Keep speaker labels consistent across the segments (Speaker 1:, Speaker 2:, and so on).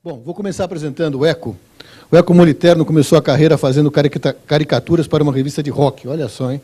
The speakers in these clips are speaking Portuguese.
Speaker 1: Bom, vou começar apresentando o Eco. O Eco Moliterno começou a carreira fazendo caricaturas para uma revista de rock, olha só, hein?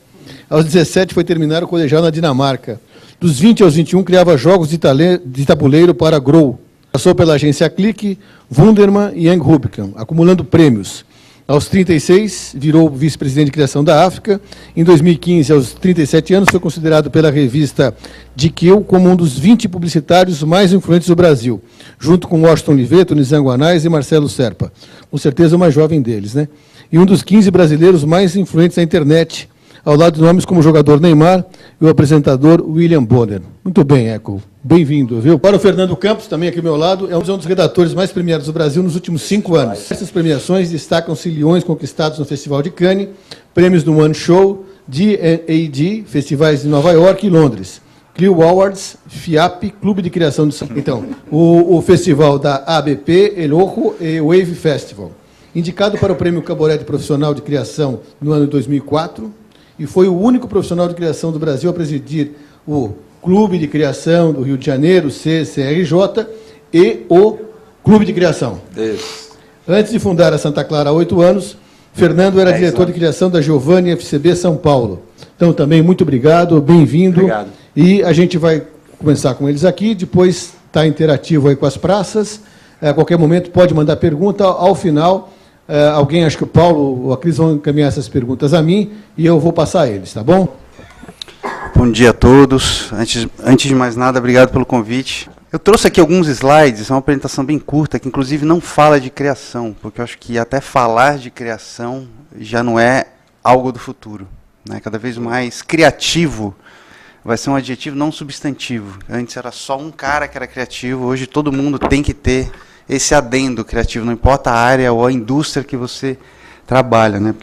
Speaker 1: Aos 17 foi terminar o colegial na Dinamarca. Dos 20 aos 21 criava jogos de tabuleiro para Grow. Passou pela agência Clique, Wunderman e Young Rubicon, acumulando prêmios. Aos 36, virou vice-presidente de criação da África. Em 2015, aos 37 anos, foi considerado pela revista GQ como um dos 20 publicitários mais influentes do Brasil, junto com Washington Oliveto, Nizam Guanais e Marcelo Serpa. Com certeza o mais jovem deles, né? E um dos 15 brasileiros mais influentes na internet, ao lado de nomes como o jogador Neymar e o apresentador William Bonner. Muito bem, Eco. Bem-vindo, viu? Para o Fernando Campos, também aqui ao meu lado, é um dos redatores mais premiados do Brasil nos últimos 5 anos. Essas premiações destacam-se leões conquistados no Festival de Cannes, prêmios do One Show, D&AD, festivais de Nova York e Londres, Clio Awards, FIAP, Clube de Criação de São Paulo. Então, o festival da ABP, El Ojo e Wave Festival. Indicado para o Prêmio Caboré de Profissional de Criação no ano de 2004, e foi o único profissional de criação do Brasil a presidir o Clube de Criação do Rio de Janeiro, CCRJ, e o Clube de Criação. Isso. Antes de fundar a Santa Clara há 8 anos, Fernando era diretor de criação da Giovanni FCB São Paulo. Então, também, muito obrigado, bem-vindo. Obrigado. E a gente vai começar com eles aqui, depois está interativo aí com as praças. A qualquer momento pode mandar pergunta. Ao final, alguém, acho que o Paulo ou a Cris vão encaminhar essas perguntas a mim e eu vou passar a eles, tá bom?
Speaker 2: Bom dia a todos. Antes de mais nada, obrigado pelo convite. Eu trouxe aqui alguns slides, é uma apresentação bem curta, que inclusive não fala de criação, porque eu acho que até falar de criação já não é algo do futuro, né? Cada vez mais criativo vai ser um adjetivo, não um substantivo. Antes era só um cara que era criativo, hoje todo mundo tem que ter esse adendo criativo, não importa a área ou a indústria que você trabalha, né?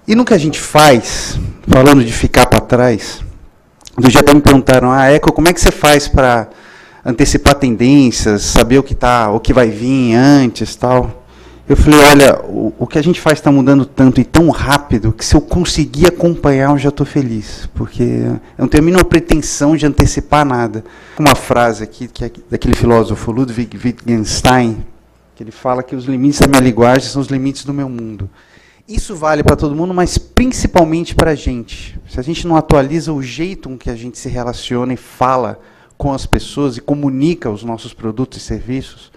Speaker 2: E no que a gente faz, falando de ficar para trás, do dia até me perguntaram, Eco, como é que você faz para antecipar tendências, saber o que vai vir antes, tal? Eu falei, olha, o que a gente faz está mudando tanto e tão rápido que se eu conseguir acompanhar, eu já estou feliz, porque eu não tenho a mínima pretensão de antecipar nada. Uma frase aqui, que é daquele filósofo Ludwig Wittgenstein, que ele fala que os limites da minha linguagem são os limites do meu mundo. Isso vale para todo mundo, mas principalmente para a gente. Se a gente não atualiza o jeito com que a gente se relaciona e fala com as pessoas e comunica os nossos produtos e serviços,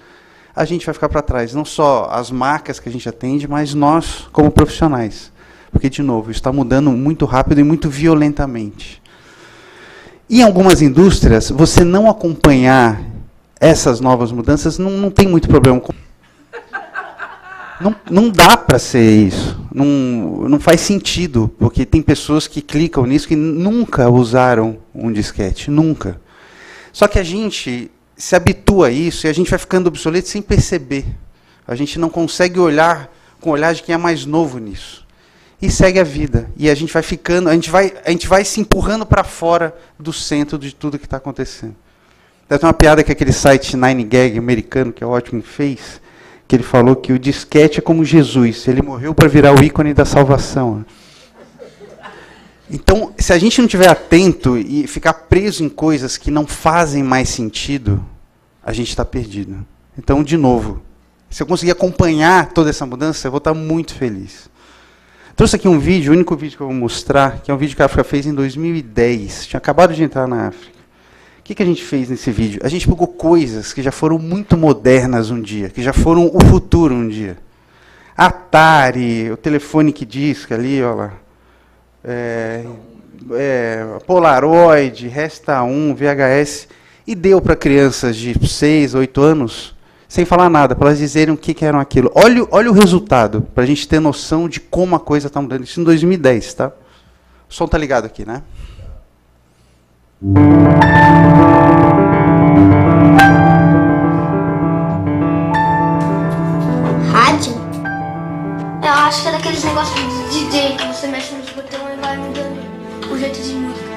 Speaker 2: a gente vai ficar para trás. Não só as marcas que a gente atende, mas nós como profissionais. Porque, de novo, isso está mudando muito rápido e muito violentamente. Em algumas indústrias, você não acompanhar essas novas mudanças não tem muito problema. Não dá para ser isso. Não faz sentido, porque tem pessoas que clicam nisso que nunca usaram um disquete, nunca. Só que a gente se habitua a isso e a gente vai ficando obsoleto sem perceber. A gente não consegue olhar com o olhar de quem é mais novo nisso. E segue a vida. E a gente vai ficando, a gente vai se empurrando para fora do centro de tudo que está acontecendo. Tem uma piada que aquele site 9gag americano, que é ótimo, fez, que ele falou que o disquete é como Jesus, ele morreu para virar o ícone da salvação. Então, se a gente não estiver atento e ficar preso em coisas que não fazem mais sentido, a gente está perdido. Então, de novo, se eu conseguir acompanhar toda essa mudança, eu vou estar muito feliz. Trouxe aqui um vídeo, o único vídeo que eu vou mostrar, que é um vídeo que a África fez em 2010. Tinha acabado de entrar na África. O que a gente fez nesse vídeo? A gente pegou coisas que já foram muito modernas um dia, que já foram o futuro um dia. Atari, o telefone que disca ali, olha lá. Polaroid, Resta 1, VHS, e deu para crianças de 6, 8 anos, sem falar nada, para elas dizerem o que eram aquilo. Olha o resultado, para a gente ter noção de como a coisa está mudando. Isso em 2010, tá? O som está ligado aqui, né?
Speaker 3: Rádio? Eu acho que é daqueles negócios de DJ que você mexe nos botões e vai mudando o jeito de música.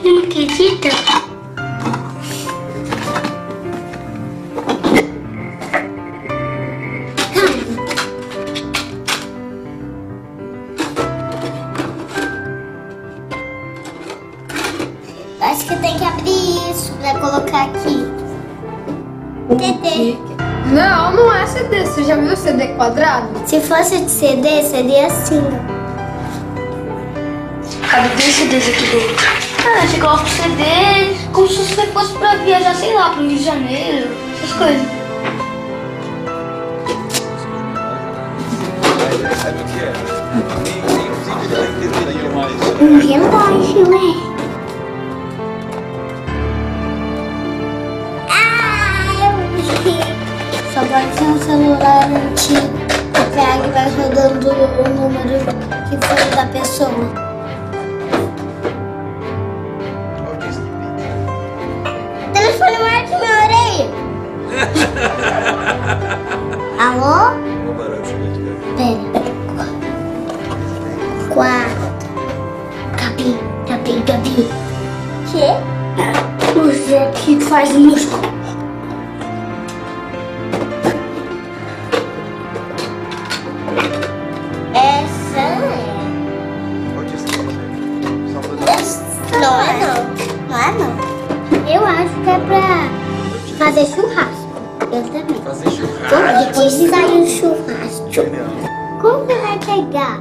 Speaker 3: Não acredita? Acho que tem que abrir isso pra colocar aqui. CD.
Speaker 4: Não, não é CD. Você já viu CD quadrado?
Speaker 3: Se fosse CD, seria assim. Cabe 2 CDs aqui dentro. Ah, você coloca o CD como se você fosse pra viajar, sei lá, pro Rio de Janeiro, essas coisas. Um relógio, ué. Só pode ser um celular antigo. Você pega e vai rodando o número que foi da pessoa. O telefone marca minha orelha. Alô? Pera. 4. Gabi. Que? Música que faz música. Não. Eu acho que é pra fazer churrasco. Eu também.
Speaker 5: Fazer churrasco?
Speaker 3: Depois de sair o churrasco. Como que vai pegar?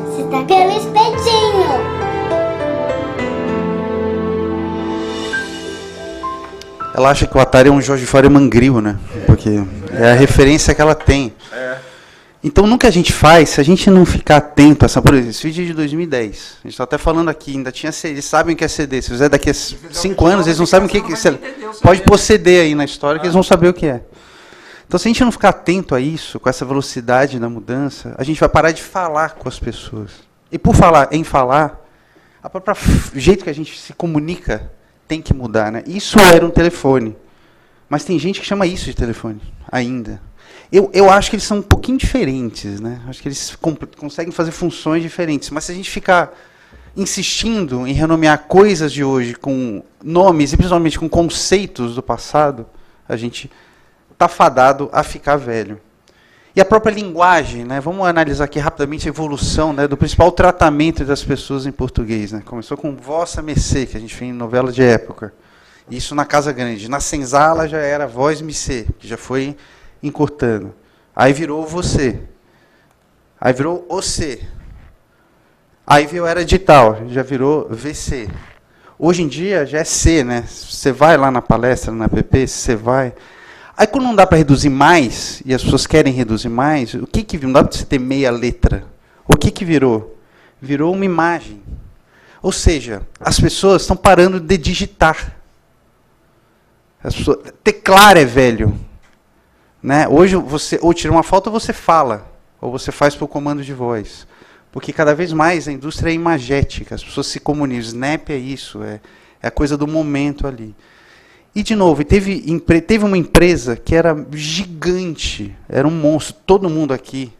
Speaker 3: Você tá pelo espetinho.
Speaker 2: Ela acha que o Atari é um Jorge Foreman grill, né? Porque é a referência que ela tem. Então, nunca a gente faz, se a gente não ficar atento a essa... Por exemplo, esse vídeo é de 2010. A gente está até falando aqui, ainda tinha CD, eles sabem o que é CD. Se fizer daqui a 5 anos, eles não sabem o que é. Pode pôr CD aí na história que eles vão saber o que é. Então, se a gente não ficar atento a isso, com essa velocidade da mudança, a gente vai parar de falar com as pessoas. E por falar em falar, o próprio jeito que a gente se comunica tem que mudar, né? Isso era um telefone. Mas tem gente que chama isso de telefone ainda. Eu acho que eles são um pouquinho diferentes, né? Acho que eles conseguem fazer funções diferentes. Mas se a gente ficar insistindo em renomear coisas de hoje com nomes e principalmente com conceitos do passado, a gente está fadado a ficar velho. E a própria linguagem, né? Vamos analisar aqui rapidamente a evolução, né, do principal tratamento das pessoas em português, né? Começou com Vossa Mercê, que a gente fez em novela de época. Isso na Casa Grande. Na Senzala já era Vós Mercê, que já foi encurtando. Aí virou você. Aí virou OC. Aí veio Era Digital, já virou VC. Hoje em dia já é C, né? Você vai lá na palestra, na app, você vai. Aí quando não dá para reduzir mais, e as pessoas querem reduzir mais, o que não dá para você ter meia letra? O que virou? Virou uma imagem. Ou seja, as pessoas estão parando de digitar. Teclar é velho. Né? Hoje, você ou tira uma foto ou você fala, ou você faz por comando de voz. Porque cada vez mais a indústria é imagética, as pessoas se comunicam. Snap é isso, é a coisa do momento ali. E, de novo, teve uma empresa que era gigante, era um monstro, todo mundo aqui,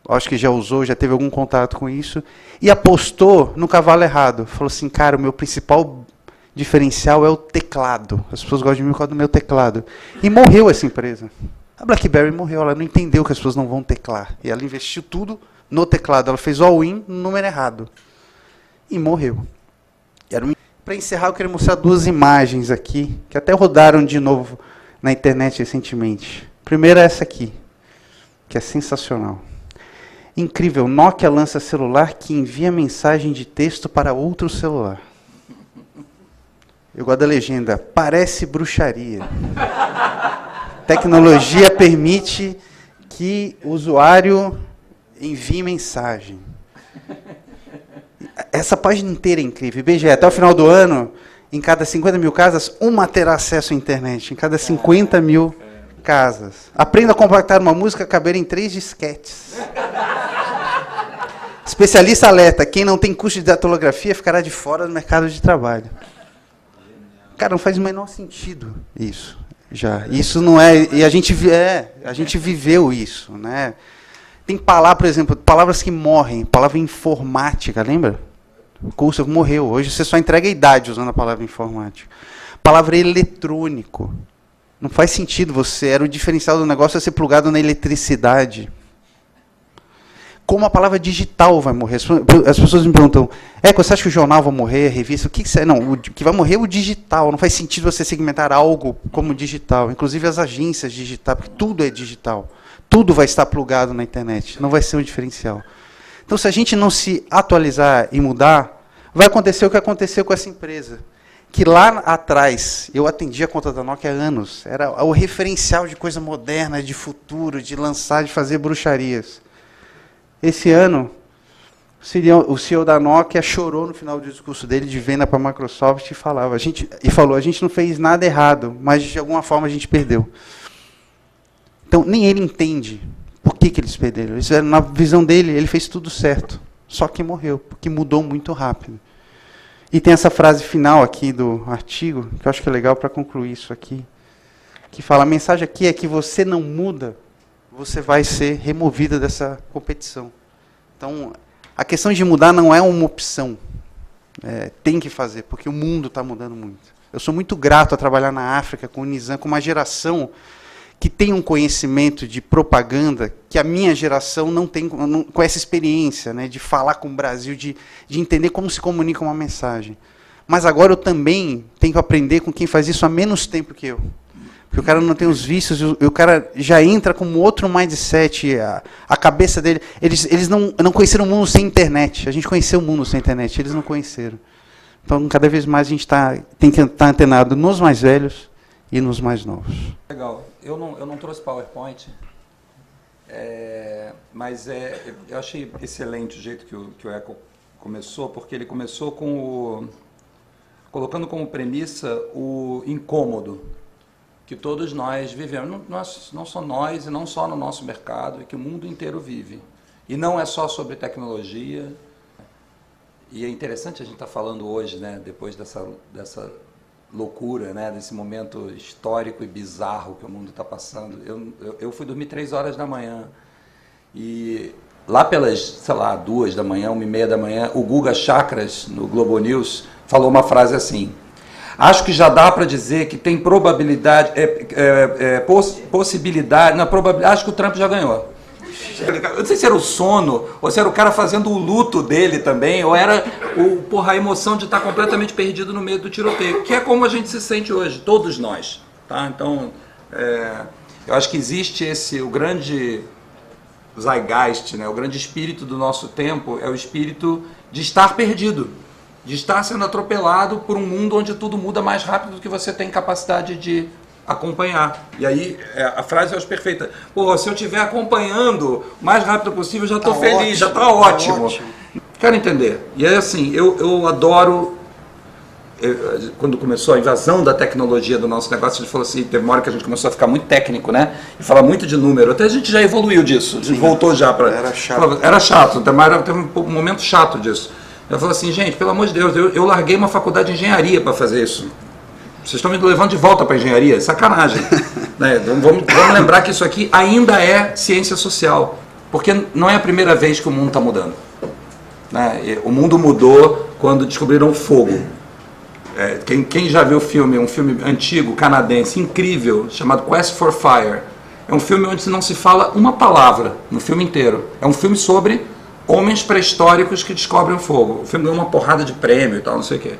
Speaker 2: acho que já usou, já teve algum contato com isso, e apostou no cavalo errado. Falou assim, cara, o meu principal diferencial é o teclado. As pessoas gostam de mim por causa do meu teclado. E morreu essa empresa. A BlackBerry morreu, ela não entendeu que as pessoas não vão teclar. E ela investiu tudo no teclado. Ela fez all-in no número errado. E morreu. Para encerrar, eu queria mostrar 2 imagens aqui, que até rodaram de novo na internet recentemente. A primeira é essa aqui, que é sensacional. Incrível, Nokia lança celular que envia mensagem de texto para outro celular. Eu gosto da legenda, parece bruxaria. Tecnologia permite que o usuário envie mensagem. Essa página inteira é incrível. IBGE, até o final do ano, em cada 50 mil casas, uma terá acesso à internet. Em cada 50 mil casas. Aprenda a compactar uma música, caber em 3 disquetes. Especialista alerta, quem não tem curso de datilografia ficará de fora do mercado de trabalho. Cara, não faz o menor sentido isso. Já. Isso não é... E a gente viveu isso, né? Tem palavras, por exemplo, palavras que morrem. Palavra informática, lembra? O curso morreu. Hoje você só entrega a idade usando a palavra informática. Palavra eletrônico. Não faz sentido você... Era o diferencial do negócio é ser plugado na eletricidade. como a palavra digital vai morrer. As pessoas me perguntam, você acha que o jornal vai morrer, a revista? O que você... Não, o que vai morrer é o digital. Não faz sentido você segmentar algo como digital. Inclusive as agências digitais, porque tudo é digital. Tudo vai estar plugado na internet. Não vai ser um diferencial. Então, se a gente não se atualizar e mudar, vai acontecer o que aconteceu com essa empresa. Que lá atrás, eu atendi a conta da Nokia há anos. Era o referencial de coisa moderna, de futuro, de lançar, de fazer bruxarias. Esse ano, o CEO da Nokia chorou no final do discurso dele de venda para a Microsoft e falou, a gente não fez nada errado, mas de alguma forma a gente perdeu. Então, nem ele entende por que eles perderam. Na visão dele, ele fez tudo certo, só que morreu, porque mudou muito rápido. E tem essa frase final aqui do artigo, que eu acho que é legal para concluir isso aqui, que fala, a mensagem aqui é que você não muda, você vai ser removida dessa competição. Então, a questão de mudar não é uma opção. Tem que fazer, porque o mundo está mudando muito. Eu sou muito grato a trabalhar na África com o Nizam, com uma geração que tem um conhecimento de propaganda que a minha geração não tem, com essa experiência, né, de falar com o Brasil, de entender como se comunica uma mensagem. Mas agora eu também tenho que aprender com quem faz isso há menos tempo que eu. Porque o cara não tem os vícios, o cara já entra com outro mindset, a cabeça dele... Eles não conheceram o mundo sem internet. A gente conheceu o mundo sem internet, eles não conheceram. Então, cada vez mais a gente tem que estar antenado nos mais velhos e nos mais novos.
Speaker 5: Legal. Eu não trouxe PowerPoint, mas eu achei excelente o jeito que o Eco começou, porque ele começou colocando como premissa o incômodo que todos nós vivemos, não só nós e não só no nosso mercado, e que o mundo inteiro vive. E não é só sobre tecnologia. E é interessante a gente estar falando hoje, né, depois dessa loucura, né, desse momento histórico e bizarro que o mundo está passando. Eu fui dormir 3 horas da manhã e lá pelas, sei lá, 2 da manhã, 1h30 da manhã, o Guga Chakras, no Globo News, falou uma frase assim: acho que já dá para dizer que tem probabilidade, possibilidade, na probabilidade, acho que o Trump já ganhou. Eu não sei se era o sono, ou se era o cara fazendo o luto dele também, ou era a emoção de estar completamente perdido no meio do tiroteio, que é como a gente se sente hoje, todos nós. Tá? Então, eu acho que existe o grande zeitgeist, né? O grande espírito do nosso tempo é o espírito de estar perdido, de estar sendo atropelado por um mundo onde tudo muda mais rápido do que você tem capacidade de acompanhar. E aí, a frase eu acho perfeita. Pô, se eu estiver acompanhando o mais rápido possível, já estou feliz, ótimo, já está ótimo. Quero entender. E aí, assim, eu adoro... quando começou a invasão da tecnologia do nosso negócio, ele falou assim, teve uma hora que a gente começou a ficar muito técnico, né? E falar muito de número. Até a gente já evoluiu disso. A gente voltou já para...
Speaker 2: Era chato.
Speaker 5: Era chato. Teve um momento chato disso. Eu falei assim, gente, pelo amor de Deus, eu larguei uma faculdade de engenharia para fazer isso. Vocês estão me levando de volta para a engenharia? Sacanagem. Né? Vamos lembrar que isso aqui ainda é ciência social. Porque não é a primeira vez que o mundo está mudando. Né? O mundo mudou quando descobriram o fogo. Quem já viu um filme antigo, canadense, incrível, chamado Quest for Fire. É um filme onde não se fala uma palavra no filme inteiro. É um filme sobre homens pré-históricos que descobrem o fogo. O filme ganhou uma porrada de prêmio e tal, não sei o quê.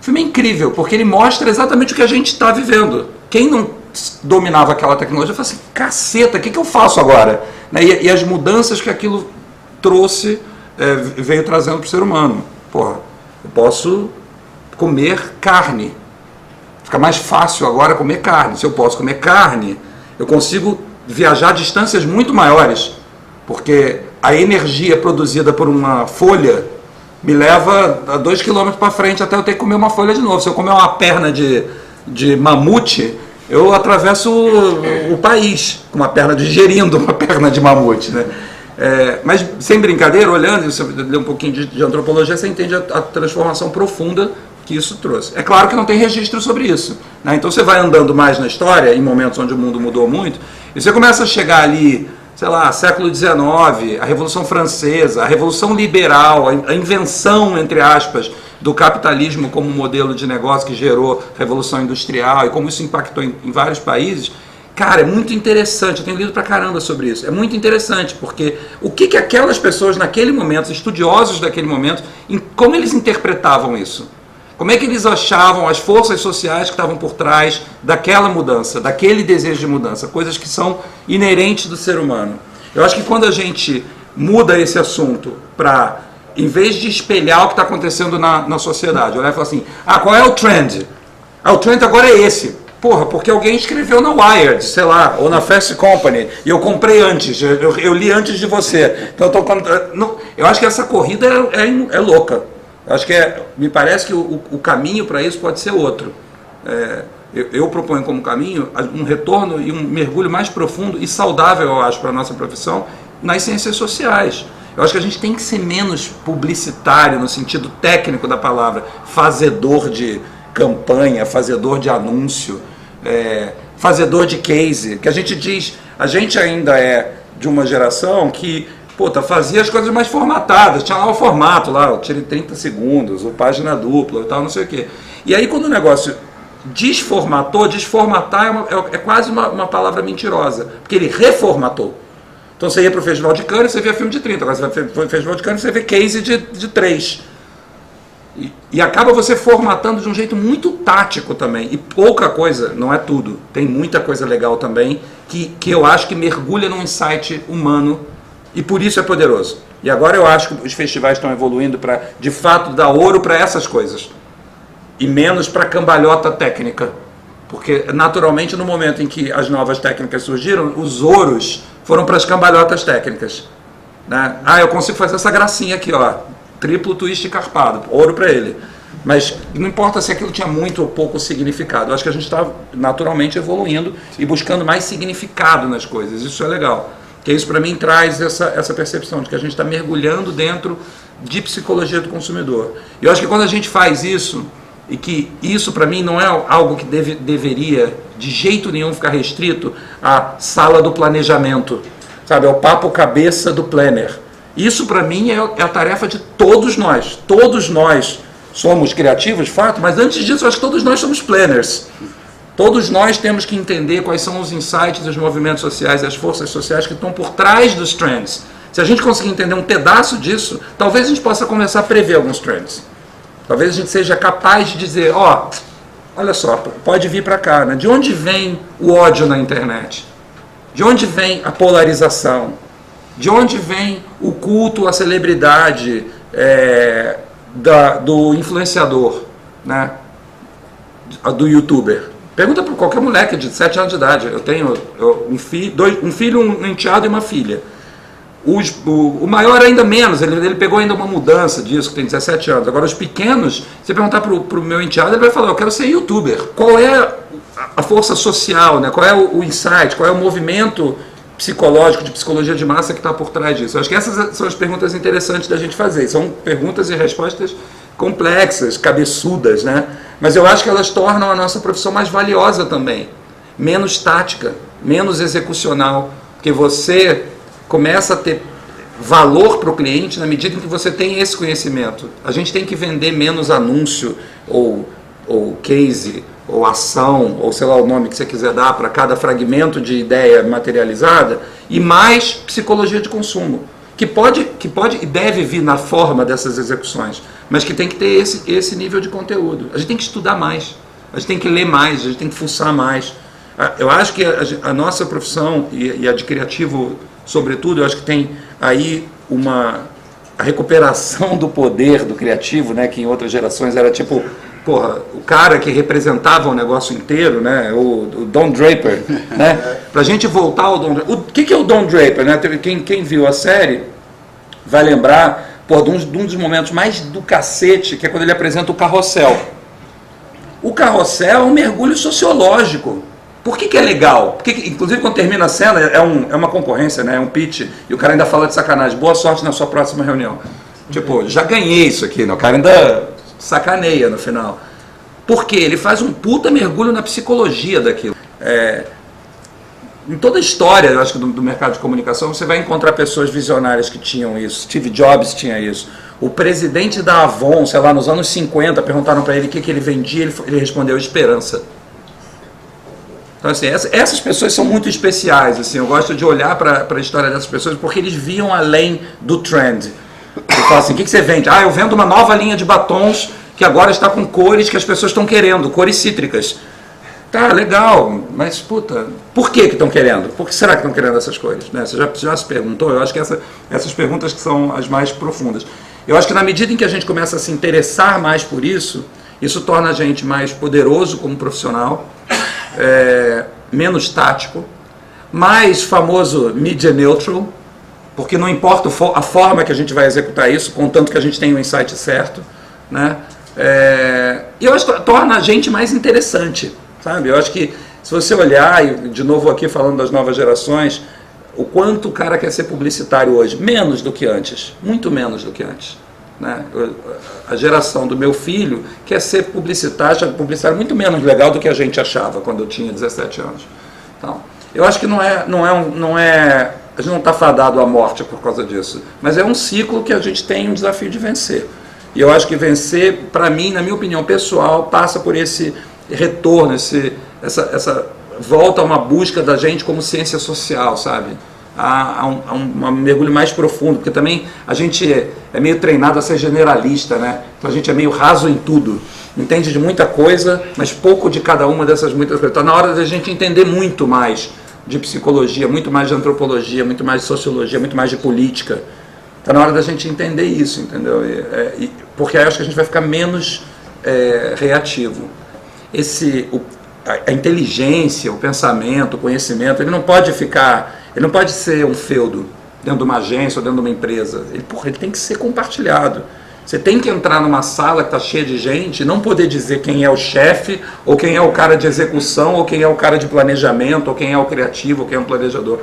Speaker 5: O filme é incrível, porque ele mostra exatamente o que a gente está vivendo. Quem não dominava aquela tecnologia, fala assim, caceta, o que eu faço agora? Né? E as mudanças que aquilo trouxe, veio trazendo para o ser humano. Porra, eu posso comer carne. Fica mais fácil agora comer carne. Se eu posso comer carne, eu consigo viajar distâncias muito maiores, porque a energia produzida por uma folha me leva a 2 km para frente até eu ter que comer uma folha de novo. Se eu comer uma perna de mamute, eu atravesso o país com uma perna digerindo uma perna de mamute. Né? Mas, sem brincadeira, olhando, você lê um pouquinho de antropologia, você entende a transformação profunda que isso trouxe. É claro que não tem registro sobre isso. Né? Então você vai andando mais na história, em momentos onde o mundo mudou muito, e você começa a chegar ali, sei lá, século XIX, a Revolução Francesa, a Revolução Liberal, a invenção, entre aspas, do capitalismo como modelo de negócio que gerou a Revolução Industrial e como isso impactou em vários países, Cara, é muito interessante, eu tenho lido pra caramba sobre isso. É muito interessante, porque o que aquelas pessoas naquele momento, estudiosos daquele momento, como eles interpretavam isso? Como é que eles achavam as forças sociais que estavam por trás daquela mudança, daquele desejo de mudança, coisas que são inerentes do ser humano. Eu acho que quando a gente muda esse assunto para, em vez de espelhar o que está acontecendo na sociedade, olhar e falar assim, qual é o trend? O trend agora é esse. Porra, porque alguém escreveu na Wired, sei lá, ou na Fast Company, e eu comprei antes, eu li antes de você. Então eu acho que essa corrida é louca. Eu acho que me parece que o caminho para isso pode ser outro. Eu proponho como caminho um retorno e um mergulho mais profundo e saudável, eu acho, para a nossa profissão, nas ciências sociais. Eu acho que a gente tem que ser menos publicitário, no sentido técnico da palavra, fazedor de campanha, fazedor de anúncio, fazedor de case, que a gente ainda é de uma geração que, fazia as coisas mais formatadas, tinha lá o formato, lá, eu tirei 30 segundos, ou página dupla, e tal, não sei o quê. E aí quando o negócio desformatar é quase uma palavra mentirosa, porque ele reformatou. Então você ia para o Festival de Cannes, você via filme de 30, agora você vai para o Festival de Cannes, você vê case de 3. E acaba você formatando de um jeito muito tático também. E pouca coisa, não é tudo. Tem muita coisa legal também que eu acho que mergulha num insight humano e por isso é poderoso. E agora eu acho que os festivais estão evoluindo para, de fato, dar ouro para essas coisas. E menos para cambalhota técnica. Porque, naturalmente, no momento em que as novas técnicas surgiram, os ouros foram para as cambalhotas técnicas. Né? Eu consigo fazer essa gracinha aqui, ó. Triplo twist carpado, ouro para ele. Mas não importa se aquilo tinha muito ou pouco significado. Eu acho que a gente está naturalmente evoluindo e buscando mais significado nas coisas. Isso é legal. Porque isso para mim traz essa percepção de que a gente está mergulhando dentro de psicologia do consumidor. E eu acho que quando a gente faz isso, e que isso para mim não é algo que deveria de jeito nenhum ficar restrito à sala do planejamento, sabe? É o papo cabeça do planner. Isso, para mim, é a tarefa de todos nós. Todos nós somos criativos, de fato, mas antes disso, eu acho que todos nós somos planners. Todos nós temos que entender quais são os insights, os movimentos sociais e as forças sociais que estão por trás dos trends. Se a gente conseguir entender um pedaço disso, talvez a gente possa começar a prever alguns trends. Talvez a gente seja capaz de dizer, olha só, pode vir para cá, né? De onde vem o ódio na internet? De onde vem a polarização? De onde vem o culto à celebridade do influenciador, né? Do youtuber? Pergunta para qualquer moleque de 7 anos de idade. Eu tenho um filho, um enteado e uma filha. O maior ainda menos, ele pegou ainda uma mudança disso, que tem 17 anos. Agora os pequenos, se você perguntar para o meu enteado, ele vai falar, eu quero ser youtuber. Qual é a força social, né? Qual é o insight, qual é o movimento psicológico, de psicologia de massa que está por trás disso? Eu acho que essas são as perguntas interessantes da gente fazer. São perguntas e respostas complexas, cabeçudas, né? Mas eu acho que elas tornam a nossa profissão mais valiosa também. Menos tática, menos execucional. Porque você começa a ter valor para o cliente na medida em que você tem esse conhecimento. A gente tem que vender menos anúncio ou case, ou ação, ou sei lá o nome que você quiser dar para cada fragmento de ideia materializada, e mais psicologia de consumo, que pode e deve vir na forma dessas execuções, mas que tem que ter esse nível de conteúdo. A gente tem que estudar mais, a gente tem que ler mais, a gente tem que fuçar mais. Eu acho que a nossa profissão, e a de criativo sobretudo, eu acho que tem aí a recuperação do poder do criativo, né, que em outras gerações era tipo, o cara que representava o negócio inteiro, né, o Don Draper, né, pra gente voltar ao Don Draper. O que é o Don Draper, né? Quem viu a série vai lembrar, de um dos momentos mais do cacete, que é quando ele apresenta o Carrossel. O Carrossel é um mergulho sociológico. Por que é legal? Porque, inclusive, quando termina a cena, é uma concorrência, né? É um pitch, e o cara ainda fala de sacanagem. Boa sorte na sua próxima reunião. Tipo, já ganhei isso aqui, né? O cara ainda sacaneia no final. Porque ele faz um puta mergulho na psicologia daquilo. Em toda a história, eu acho que do mercado de comunicação, você vai encontrar pessoas visionárias que tinham isso. Steve Jobs tinha isso. O presidente da Avon, sei lá, nos anos 50, perguntaram para ele o que ele vendia, ele respondeu esperança. Então, assim, essas pessoas são muito especiais. Assim, eu gosto de olhar para a história dessas pessoas porque eles viam além do trend. Eu falo assim, o que você vende? Eu vendo uma nova linha de batons que agora está com cores que as pessoas estão querendo, cores cítricas. Tá, legal, mas, puta, por que estão querendo? Por que será que estão querendo essas cores? Né? Você já se perguntou? Eu acho que essas perguntas que são as mais profundas. Eu acho que na medida em que a gente começa a se interessar mais por isso, isso torna a gente mais poderoso como profissional, menos tático, mais famoso media neutral, porque não importa a forma que a gente vai executar isso, contanto que a gente tenha o insight certo, né? E eu acho que torna a gente mais interessante, sabe? Eu acho que se você olhar, e de novo aqui falando das novas gerações, o quanto o cara quer ser publicitário hoje, menos do que antes, muito menos do que antes. Né? A geração do meu filho quer ser publicitário muito menos legal do que a gente achava quando eu tinha 17 anos. Então, eu acho que a gente não está fadado à morte por causa disso, mas é um ciclo que a gente tem um desafio de vencer. E eu acho que vencer, para mim, na minha opinião pessoal, passa por esse retorno, essa volta a uma busca da gente como ciência social, sabe? A um mergulho mais profundo, porque também a gente é meio treinado a ser generalista, né? Então a gente é meio raso em tudo, entende de muita coisa, mas pouco de cada uma dessas muitas coisas. Então na hora da gente entender muito mais de psicologia, muito mais de antropologia, muito mais de sociologia, muito mais de política, está na hora da gente entender isso, entendeu? Porque aí eu acho que a gente vai ficar menos reativo. A inteligência, o pensamento, o conhecimento, ele não pode ser um feudo dentro de uma agência ou dentro de uma empresa. Ele tem que ser compartilhado. Você tem que entrar numa sala que está cheia de gente e não poder dizer quem é o chefe, ou quem é o cara de execução, ou quem é o cara de planejamento, ou quem é o criativo, ou quem é o planejador.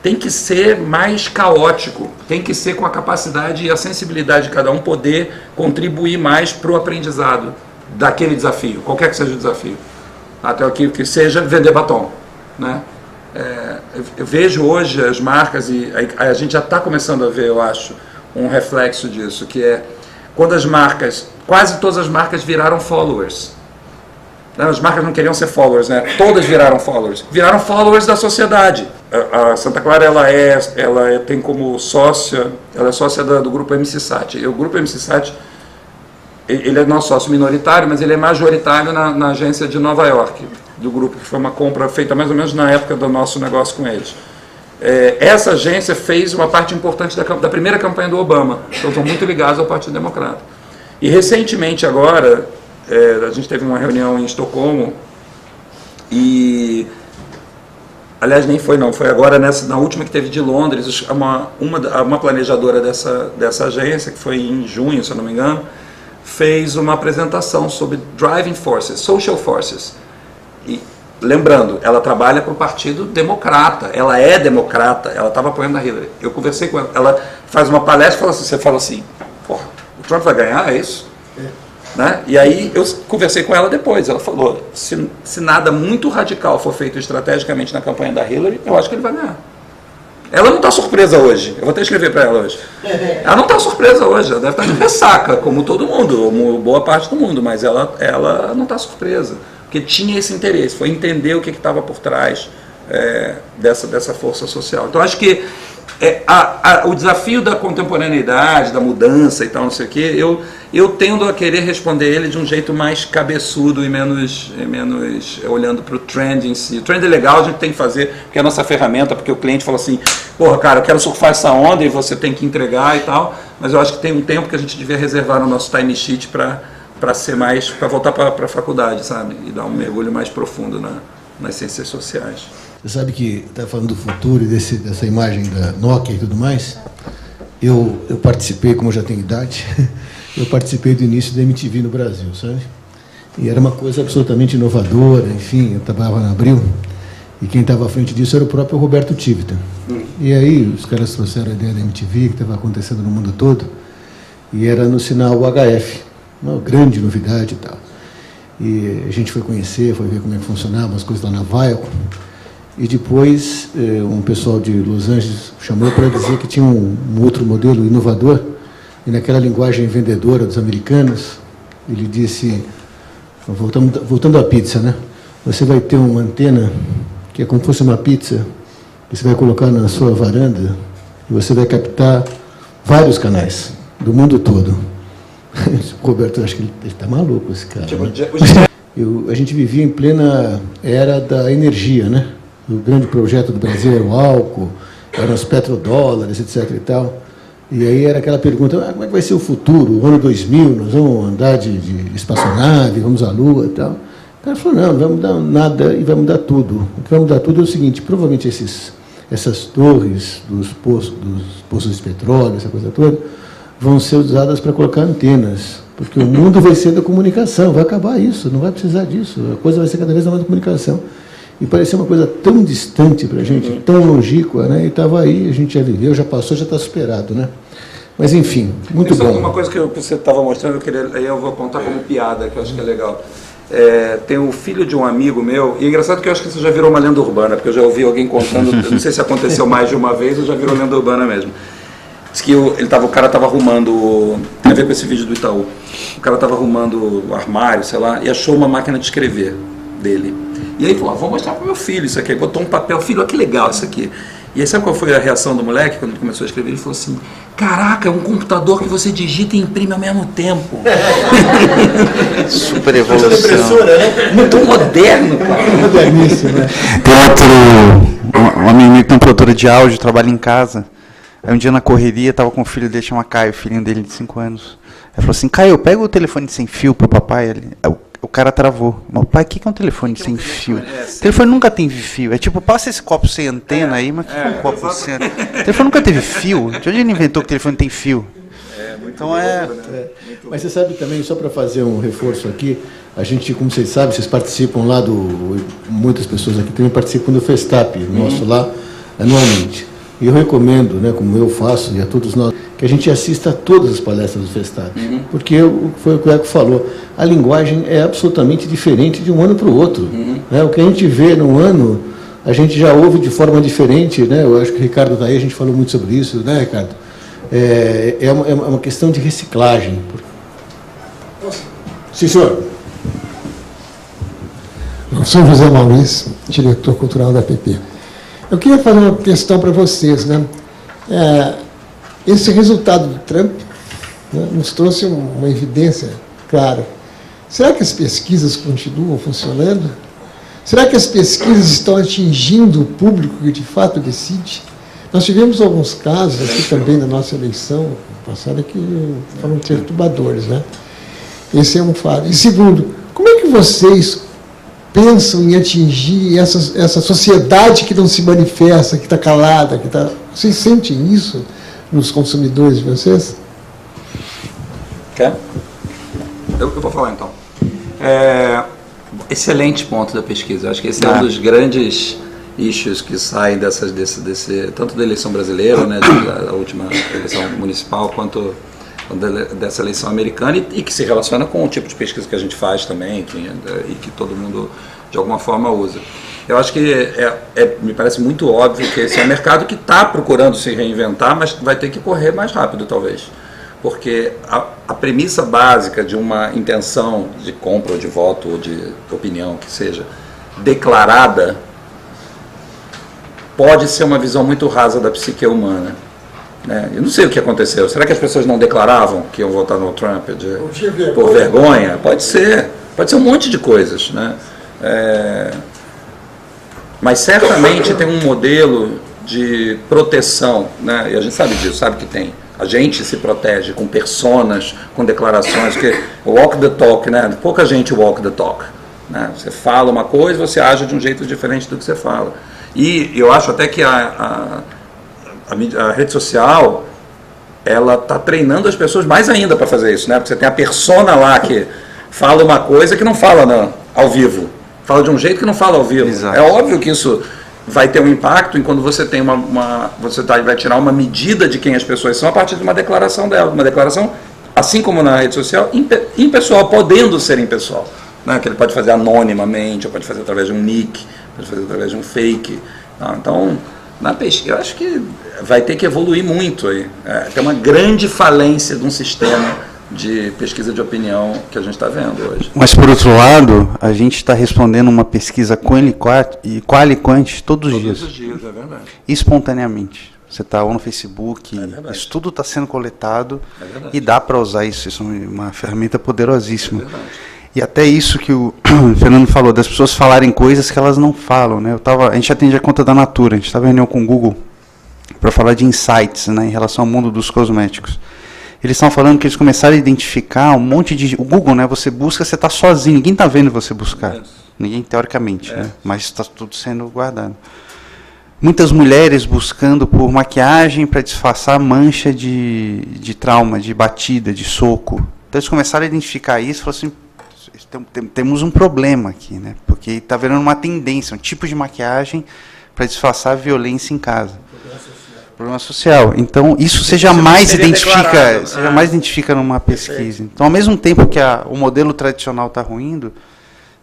Speaker 5: Tem que ser mais caótico, tem que ser com a capacidade e a sensibilidade de cada um poder contribuir mais para o aprendizado daquele desafio, qualquer que seja o desafio. Até aquilo que seja vender batom, né? Eu vejo hoje as marcas, e a gente já está começando a ver, eu acho, um reflexo disso, que é quando quase todas as marcas viraram followers. As marcas não queriam ser followers, né? Todas viraram followers da sociedade. A Santa Clara ela tem como sócia, ela é sócia do grupo MC-Sat. E o grupo MC-Sat, ele é nosso sócio minoritário, mas ele é majoritário na agência de Nova York, do grupo, que foi uma compra feita mais ou menos na época do nosso negócio com eles. Essa agência fez uma parte importante da primeira campanha do Obama, então estão muito ligados ao Partido Democrata. E recentemente agora, a gente teve uma reunião em Estocolmo, e aliás nem foi agora na última que teve de Londres, uma planejadora dessa agência, que foi em junho, se eu não me engano, fez uma apresentação sobre driving forces, social forces. E lembrando, ela trabalha para o Partido Democrata, ela é democrata, ela estava apoiando a Hillary. Eu conversei com ela, ela faz uma palestra e você fala assim, porra, o Trump vai ganhar, é isso? Né? E aí eu conversei com ela depois, ela falou, se nada muito radical for feito estrategicamente na campanha da Hillary, eu acho que ele vai ganhar. Ela não está surpresa hoje, eu vou até escrever para ela hoje. Ela não está surpresa hoje, ela deve estar de ressaca, como todo mundo, como boa parte do mundo, mas ela não está surpresa, porque tinha esse interesse, foi entender o que estava por trás dessa força social. Então acho que o desafio da contemporaneidade, da mudança e tal, não sei o quê, eu tendo a querer responder ele de um jeito mais cabeçudo e menos olhando para o trend em si. O trend é legal, a gente tem que fazer, porque é a nossa ferramenta, porque o cliente fala assim, porra, cara, eu quero surfar essa onda e você tem que entregar e tal, mas eu acho que tem um tempo que a gente devia reservar no nosso time sheet para ser mais, para voltar para a faculdade, sabe? E dar um mergulho mais profundo nas ciências sociais.
Speaker 1: Você sabe que está falando do futuro e dessa imagem da Nokia e tudo mais. Eu participei, como eu já tenho idade, eu participei do início da MTV no Brasil, sabe? E era uma coisa absolutamente inovadora, enfim, eu trabalhava na Abril, e quem estava à frente disso era o próprio Roberto Tivita. E aí os caras trouxeram a ideia da MTV, que estava acontecendo no mundo todo, e era no sinal UHF, uma grande novidade e tal. E a gente foi conhecer, foi ver como é que funcionava as coisas lá na Viacom. E depois um pessoal de Los Angeles chamou para dizer que tinha um outro modelo inovador, e naquela linguagem vendedora dos americanos, ele disse, voltando à pizza, né? você vai ter uma antena que é como se fosse uma pizza, que você vai colocar na sua varanda e você vai captar vários canais do mundo todo. O Roberto, eu acho que ele está maluco, esse cara. Né? A gente vivia em plena era da energia, né? O grande projeto do Brasil era o álcool, eram os petrodólares, etc. e tal. E aí era aquela pergunta, como é que vai ser o futuro? O ano 2000, nós vamos andar de espaçonave, vamos à Lua e tal. O cara falou, não vai mudar nada e vai mudar tudo. O que vai mudar tudo é o seguinte, provavelmente essas torres dos poços de petróleo, essa coisa toda, vão ser usadas para colocar antenas, porque o mundo vai ser da comunicação, vai acabar isso, não vai precisar disso, a coisa vai ser cada vez mais da comunicação. E parecia uma coisa tão distante para a gente, tão longínqua, né? E estava aí, a gente já viveu, já passou, já está superado, né? Mas, enfim, muito bom.
Speaker 5: Uma coisa que você estava mostrando, aí eu vou apontar como piada, que eu acho que é legal. Tem o filho de um amigo meu, e é engraçado que eu acho que isso já virou uma lenda urbana, porque eu já ouvi alguém contando, não sei se aconteceu mais de uma vez ou já virou lenda urbana mesmo. Diz que o cara estava arrumando, tem a ver com esse vídeo do Itaú, o cara estava arrumando o armário, sei lá, e achou uma máquina de escrever dele. E aí falou, vou mostrar para o meu filho isso aqui. Aí botou um papel, filho, olha que legal isso aqui. E aí sabe qual foi a reação do moleque quando ele começou a escrever? Ele falou assim, caraca, é um computador que você digita e imprime ao mesmo tempo.
Speaker 2: Super evolução.
Speaker 5: Né? Muito moderno, cara.
Speaker 1: Moderníssimo, né?
Speaker 2: Tem um amigo meu que tem uma produtora de áudio, trabalha em casa. Aí um dia na correria, tava com o filho dele, chama Caio, filhinho dele de 5 anos. Ele falou assim, Caio, pega o telefone sem fio pro papai. O cara travou. Meu pai, o que é um telefone sem fio? O telefone nunca teve fio. É tipo, passa esse copo sem antena aí, mas que é um copo sem antena? O telefone nunca teve fio. De onde ele inventou que o telefone tem fio? Então
Speaker 1: Mas você sabe também, só para fazer um reforço aqui, a gente, como vocês sabem, vocês participam lá muitas pessoas aqui também participam do Festap, nosso lá, anualmente. E eu recomendo, né, como eu faço, e a todos nós, que a gente assista a todas as palestras do Festap. Porque foi o que o Eco falou, a linguagem é absolutamente diferente de um ano para o outro. Né? O que a gente vê num ano, a gente já ouve de forma diferente. Né? Eu acho que o Ricardo está aí, a gente falou muito sobre isso, né, Ricardo? É uma questão de reciclagem. Sim, senhor.
Speaker 6: Eu sou José Maurício, diretor cultural da APP. Eu queria fazer uma questão para vocês, né? Esse resultado do Trump, né, nos trouxe uma evidência clara. Será que as pesquisas continuam funcionando? Será que as pesquisas estão atingindo o público que de fato decide? Nós tivemos alguns casos aqui também na nossa eleição passada que foram perturbadores, né? Esse é um fato. E segundo, como é que vocês pensam em atingir essa sociedade que não se manifesta, que está calada, que está... Vocês sentem isso nos consumidores de vocês?
Speaker 5: Quer? Eu vou falar então. Excelente ponto da pesquisa. Acho que esse é um dos grandes issues que saem tanto da eleição brasileira, né, da última eleição municipal, quanto dessa eleição americana e que se relaciona com o tipo de pesquisa que a gente faz também e que todo mundo de alguma forma usa. Eu acho que me parece muito óbvio que esse é um mercado que está procurando se reinventar, mas vai ter que correr mais rápido talvez, porque a premissa básica de uma intenção de compra ou de voto ou de opinião que seja declarada pode ser uma visão muito rasa da psique humana. Eu não sei o que aconteceu. Será que as pessoas não declaravam que iam votar no Trump por vergonha? Pode ser um monte de coisas, né? Mas certamente tem um modelo de proteção, né? E a gente sabe disso, sabe que tem. A gente se protege com personas, com declarações, que walk the talk, né? Pouca gente walk the talk, né? Você fala uma coisa, você age de um jeito diferente do que você fala. E eu acho até que a rede social, ela está treinando as pessoas mais ainda para fazer isso, né? Porque você tem a persona lá que fala uma coisa que não fala ao vivo, fala de um jeito que não fala ao vivo. Exato. É óbvio que isso vai ter um impacto em quando você tem vai tirar uma medida de quem as pessoas são a partir de uma declaração dela, uma declaração, assim como na rede social, impessoal, podendo ser impessoal, né? Que ele pode fazer anonimamente, ou pode fazer através de um nick, pode fazer através de um fake. Então, na pesquisa, eu acho que vai ter que evoluir muito aí. Tem uma grande falência de um sistema de pesquisa de opinião que a gente está vendo hoje.
Speaker 2: Mas, por outro lado, a gente está respondendo uma pesquisa qual e quant todos os dias.
Speaker 5: Todos os dias, é verdade.
Speaker 2: Espontaneamente. Você está ou no Facebook, isso tudo está sendo coletado e dá para usar isso. Isso é uma ferramenta poderosíssima.
Speaker 5: É verdade.
Speaker 2: E até isso que o Fernando falou, das pessoas falarem coisas que elas não falam. Né? A gente atende a conta da Natura, a gente estava em reunião com o Google para falar de insights, né, em relação ao mundo dos cosméticos. Eles estão falando que eles começaram a identificar um monte de... O Google, né, você busca, você está sozinho, ninguém está vendo você buscar. Ninguém, teoricamente, né, mas está tudo sendo guardado. Muitas mulheres buscando por maquiagem para disfarçar mancha de trauma, de batida, de soco. Então eles começaram a identificar isso e falaram assim, temos um problema aqui, né, porque está virando uma tendência, um tipo de maquiagem para disfarçar a violência em casa. Problema social. Então, isso você jamais identifica numa pesquisa. Então, ao mesmo tempo que o modelo tradicional está ruindo,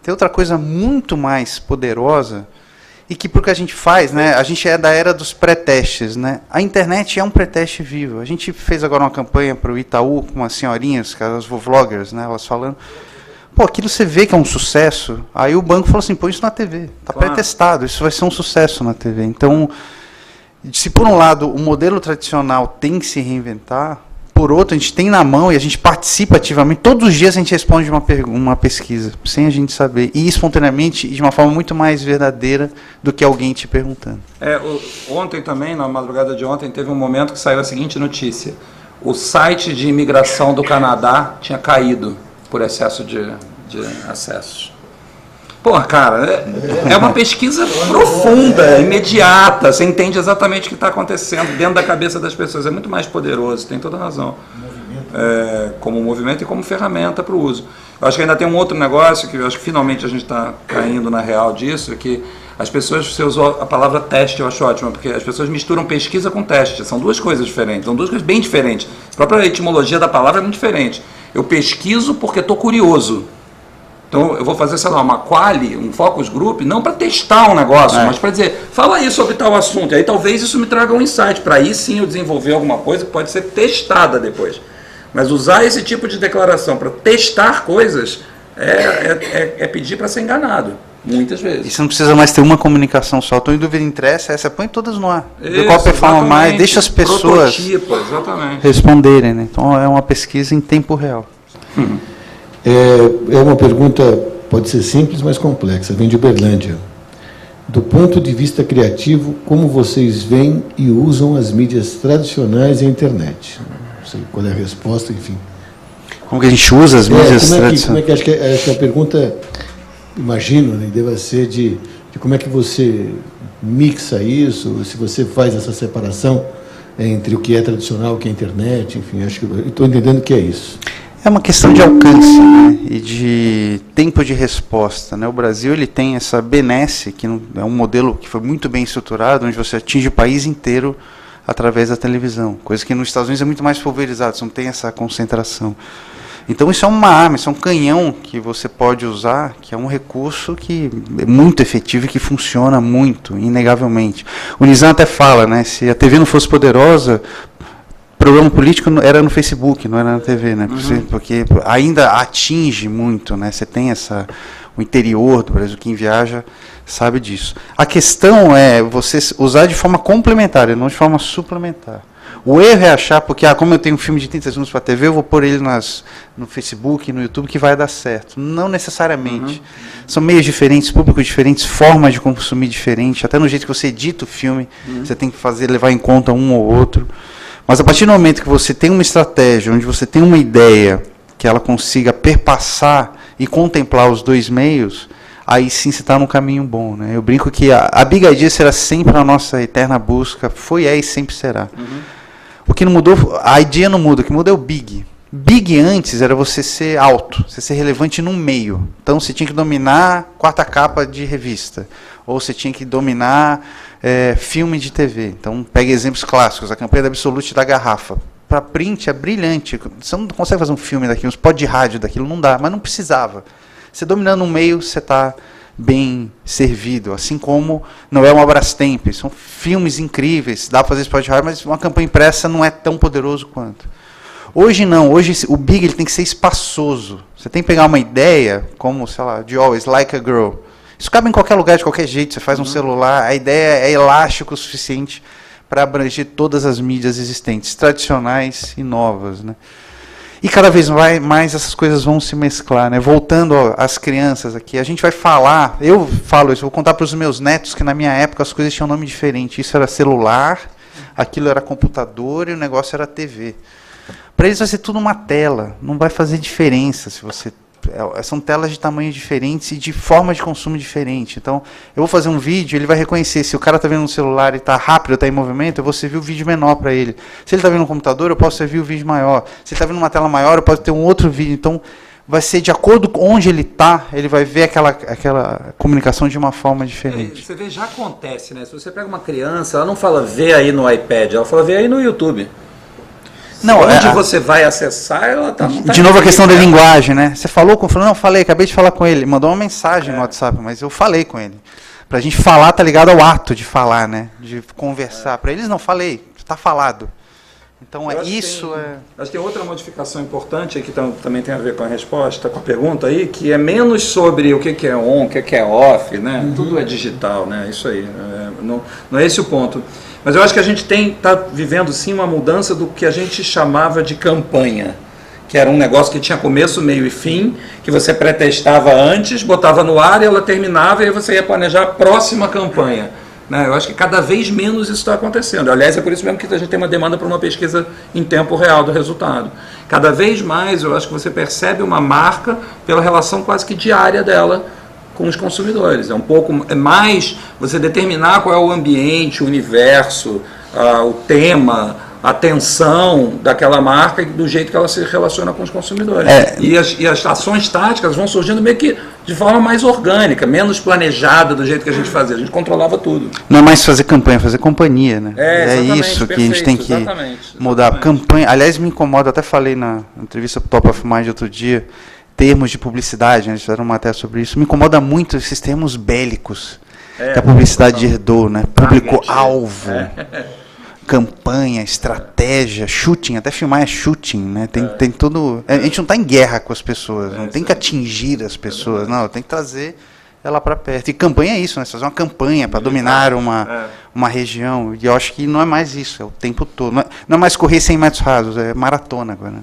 Speaker 2: tem outra coisa muito mais poderosa e que, porque a gente faz, né, a gente é da era dos pré-testes. Né? A internet é um pré-teste vivo. A gente fez agora uma campanha para o Itaú com umas senhorinhas, as vloggers, né, elas falando, pô, aquilo você vê que é um sucesso. Aí o banco falou assim, pô, isso na TV. Está pré-testado, isso vai ser um sucesso na TV. Então... Se por um lado o modelo tradicional tem que se reinventar, por outro a gente tem na mão e a gente participa ativamente, todos os dias a gente responde uma pesquisa, sem a gente saber, e espontaneamente e de uma forma muito mais verdadeira do que alguém te perguntando.
Speaker 5: Ontem também, na madrugada de ontem, teve um momento que saiu a seguinte notícia: o site de imigração do Canadá tinha caído por excesso de acessos. Pô, cara, é uma pesquisa profunda, imediata, você entende exatamente o que está acontecendo dentro da cabeça das pessoas, é muito mais poderoso, tem toda a razão, como movimento e como ferramenta para o uso. Eu acho que ainda tem um outro negócio, que eu acho que finalmente a gente está caindo na real disso, que as pessoas, você usou a palavra teste, eu acho ótimo, porque as pessoas misturam pesquisa com teste, são duas coisas diferentes, são duas coisas bem diferentes, a própria etimologia da palavra é muito diferente. Eu pesquiso porque estou curioso. Então, eu vou fazer, sei lá, uma quali, um focus group, não para testar um negócio, mas para dizer, fala aí sobre tal assunto, e aí talvez isso me traga um insight, para aí sim eu desenvolver alguma coisa que pode ser testada depois. Mas usar esse tipo de declaração para testar coisas é pedir para ser enganado, muitas vezes.
Speaker 2: E você não precisa mais ter uma comunicação só. Estou em dúvida, interessa, essa põe todas no ar.
Speaker 5: Isso,
Speaker 2: qual performa mais, deixa as pessoas responderem. Né? Então, é uma pesquisa em tempo real.
Speaker 1: É uma pergunta, pode ser simples, mas complexa, vem de Uberlândia. Do ponto de vista criativo, como vocês veem e usam as mídias tradicionais e a internet? Não sei qual é a resposta, enfim.
Speaker 2: Como que a gente usa as mídias tradicionais?
Speaker 1: Como é que acho que a pergunta, imagino, né, deva ser de como é que você mixa isso, se você faz essa separação entre o que é tradicional, o que é internet, enfim, acho que estou entendendo que é isso.
Speaker 2: É uma questão de alcance, né, e de tempo de resposta. Né? O Brasil ele tem essa benesse, que é um modelo que foi muito bem estruturado, onde você atinge o país inteiro através da televisão, coisa que nos Estados Unidos é muito mais pulverizado, você não tem essa concentração. Então isso é uma arma, isso é um canhão que você pode usar, que é um recurso que é muito efetivo e que funciona muito, inegavelmente. O Nizam até fala, né, se a TV não fosse poderosa, programa político era no Facebook, não era na TV, né? Porque ainda atinge muito, né? Você tem o interior do Brasil, quem viaja sabe disso. A questão é você usar de forma complementar, e não de forma suplementar. O erro é achar, porque como eu tenho um filme de 30 segundos para a TV, eu vou pôr ele no Facebook, no YouTube, que vai dar certo. Não necessariamente. São meios diferentes, públicos diferentes, formas de consumir diferentes, até no jeito que você edita o filme, você tem que levar em conta um ou outro. Mas a partir do momento que você tem uma estratégia, onde você tem uma ideia que ela consiga perpassar e contemplar os dois meios, aí sim você está no caminho bom. Né? Eu brinco que a Big Idea será sempre a nossa eterna busca, foi, é e sempre será. O que não mudou, a ideia não muda, o que muda é o Big. Big antes era você ser alto, você ser relevante num meio. Então você tinha que dominar quarta capa de revista, ou você tinha que dominar filme de TV. Então pega exemplos clássicos, a campanha da Absolute da garrafa. Para print é brilhante, você não consegue fazer um filme daquilo, um spot de rádio daquilo, não dá, mas não precisava. Você dominando um meio, você está bem servido, assim como não é uma Brastemp, são filmes incríveis, dá para fazer spot de rádio, mas uma campanha impressa não é tão poderoso quanto. Hoje não, hoje o Big ele tem que ser espaçoso. Você tem que pegar uma ideia, como, sei lá, de Always Like a Girl. Isso cabe em qualquer lugar, de qualquer jeito. Você faz um celular, a ideia é elástica o suficiente para abranger todas as mídias existentes, tradicionais e novas, né? E cada vez mais essas coisas vão se mesclar, né? Voltando às crianças aqui, a gente vai falar, eu falo isso, vou contar para os meus netos que na minha época as coisas tinham nome diferente. Isso era celular, aquilo era computador e o negócio era TV. Para eles vai ser tudo uma tela, não vai fazer diferença se você... São telas de tamanho diferentes e de forma de consumo diferente. Então, eu vou fazer um vídeo, ele vai reconhecer se o cara está vendo no celular e está rápido, está em movimento, eu vou servir o vídeo menor para ele. Se ele está vendo no computador, eu posso servir o vídeo maior. Se ele está vendo uma tela maior, eu posso ter um outro vídeo. Então, vai ser de acordo com onde ele está, ele vai ver aquela comunicação de uma forma diferente.
Speaker 5: Você vê, já acontece, né? Se você pega uma criança, ela não fala vê aí no iPad, ela fala vê aí no YouTube.
Speaker 2: Não,
Speaker 5: onde você vai acessar, ela tá...
Speaker 2: De novo a questão da linguagem, né? Você falou com o fulano? Não, falei, acabei de falar com ele. Mandou uma mensagem no WhatsApp, mas eu falei com ele. Pra gente falar, tá ligado ao ato de falar, né? De conversar. Para eles não falei, tá falado. Então isso é...
Speaker 5: Acho que tem outra modificação importante que também tem a ver com a resposta, com a pergunta aí, que é menos sobre o que é on, o que é off, né? Tudo é digital, né? Isso aí. Não é esse o ponto. Mas eu acho que a gente está vivendo sim uma mudança do que a gente chamava de campanha, que era um negócio que tinha começo, meio e fim, que você pré-testava antes, botava no ar e ela terminava e aí você ia planejar a próxima campanha. Né? Eu acho que cada vez menos isso está acontecendo. Aliás, é por isso mesmo que a gente tem uma demanda para uma pesquisa em tempo real do resultado. Cada vez mais eu acho que você percebe uma marca pela relação quase que diária dela com os consumidores. É um pouco mais você determinar qual é o ambiente, o universo, o tema, a atenção daquela marca e do jeito que ela se relaciona com os consumidores. E as ações táticas vão surgindo meio que de forma mais orgânica, menos planejada do jeito que a gente fazia. A gente controlava tudo.
Speaker 2: Não é mais fazer campanha, fazer companhia, né?
Speaker 5: É
Speaker 2: isso que a gente tem que mudar. Campanha, aliás, me incomoda, até falei na entrevista para o Top of Mind outro dia, termos de publicidade, né? Eles fizeram uma matéria sobre isso. Me incomoda muito esses termos bélicos que a publicidade herdou, né? Público-alvo, campanha, estratégia, shooting, até filmar é shooting, né? Tem tudo... A gente não está em guerra com as pessoas, não tem que atingir as pessoas, não, tem que trazer ela para perto. E campanha é isso, né? Você fazer uma campanha para dominar uma região. E eu acho que não é mais isso, é o tempo todo. Não é mais correr 100 metros rasos, é maratona agora.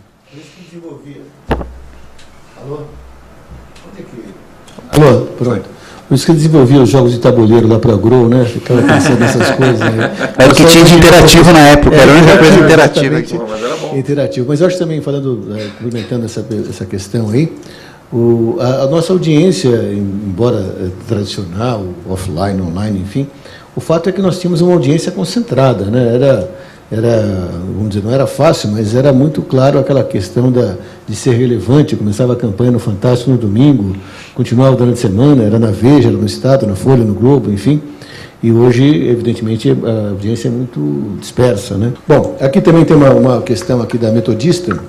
Speaker 1: Alô, pronto. Por isso que eu desenvolvia os jogos de tabuleiro lá para a Grow, né? Ficava pensando nessas coisas aí.
Speaker 2: Era o que tinha de interativo na época, era a única coisa interativa aqui.
Speaker 1: Interativo. Mas eu acho também, complementando essa questão aí, a nossa audiência, embora tradicional, offline, online, enfim, o fato é que nós tínhamos uma audiência concentrada, né? Vamos dizer, não era fácil, mas era muito claro aquela questão de ser relevante. Começava a campanha no Fantástico no domingo, continuava durante a semana, era na Veja, era no Estado, na Folha, no Globo, enfim. E hoje, evidentemente, a audiência é muito dispersa, né? Bom, aqui também tem uma questão aqui da Metodista,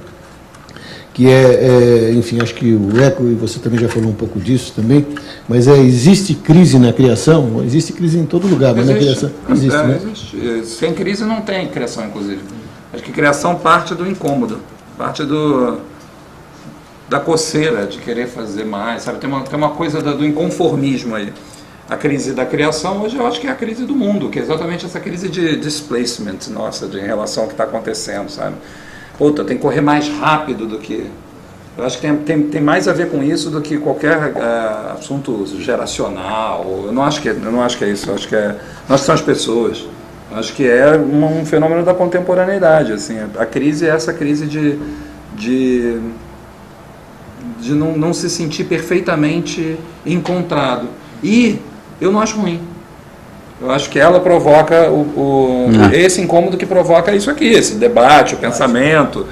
Speaker 1: que enfim, acho que o Eco, e você também já falou um pouco disso também, mas existe crise na criação? Existe crise em todo lugar, mas na criação existe, né?
Speaker 5: Existe. Sem crise não tem criação, inclusive. Acho que criação parte do incômodo, parte da coceira, de querer fazer mais, sabe? Tem uma coisa do inconformismo aí. A crise da criação, hoje eu acho que é a crise do mundo, que é exatamente essa crise de displacement nossa, em relação ao que está acontecendo, sabe? Puta, tem que correr mais rápido do que... Eu acho que tem mais a ver com isso do que qualquer assunto geracional. Eu não acho que é isso. Eu acho que nós somos pessoas. Eu acho que é um fenômeno da contemporaneidade. Assim. A crise é essa crise de não se sentir perfeitamente encontrado. E eu não acho ruim. Eu acho que ela provoca esse incômodo que provoca isso aqui, esse debate, o pensamento,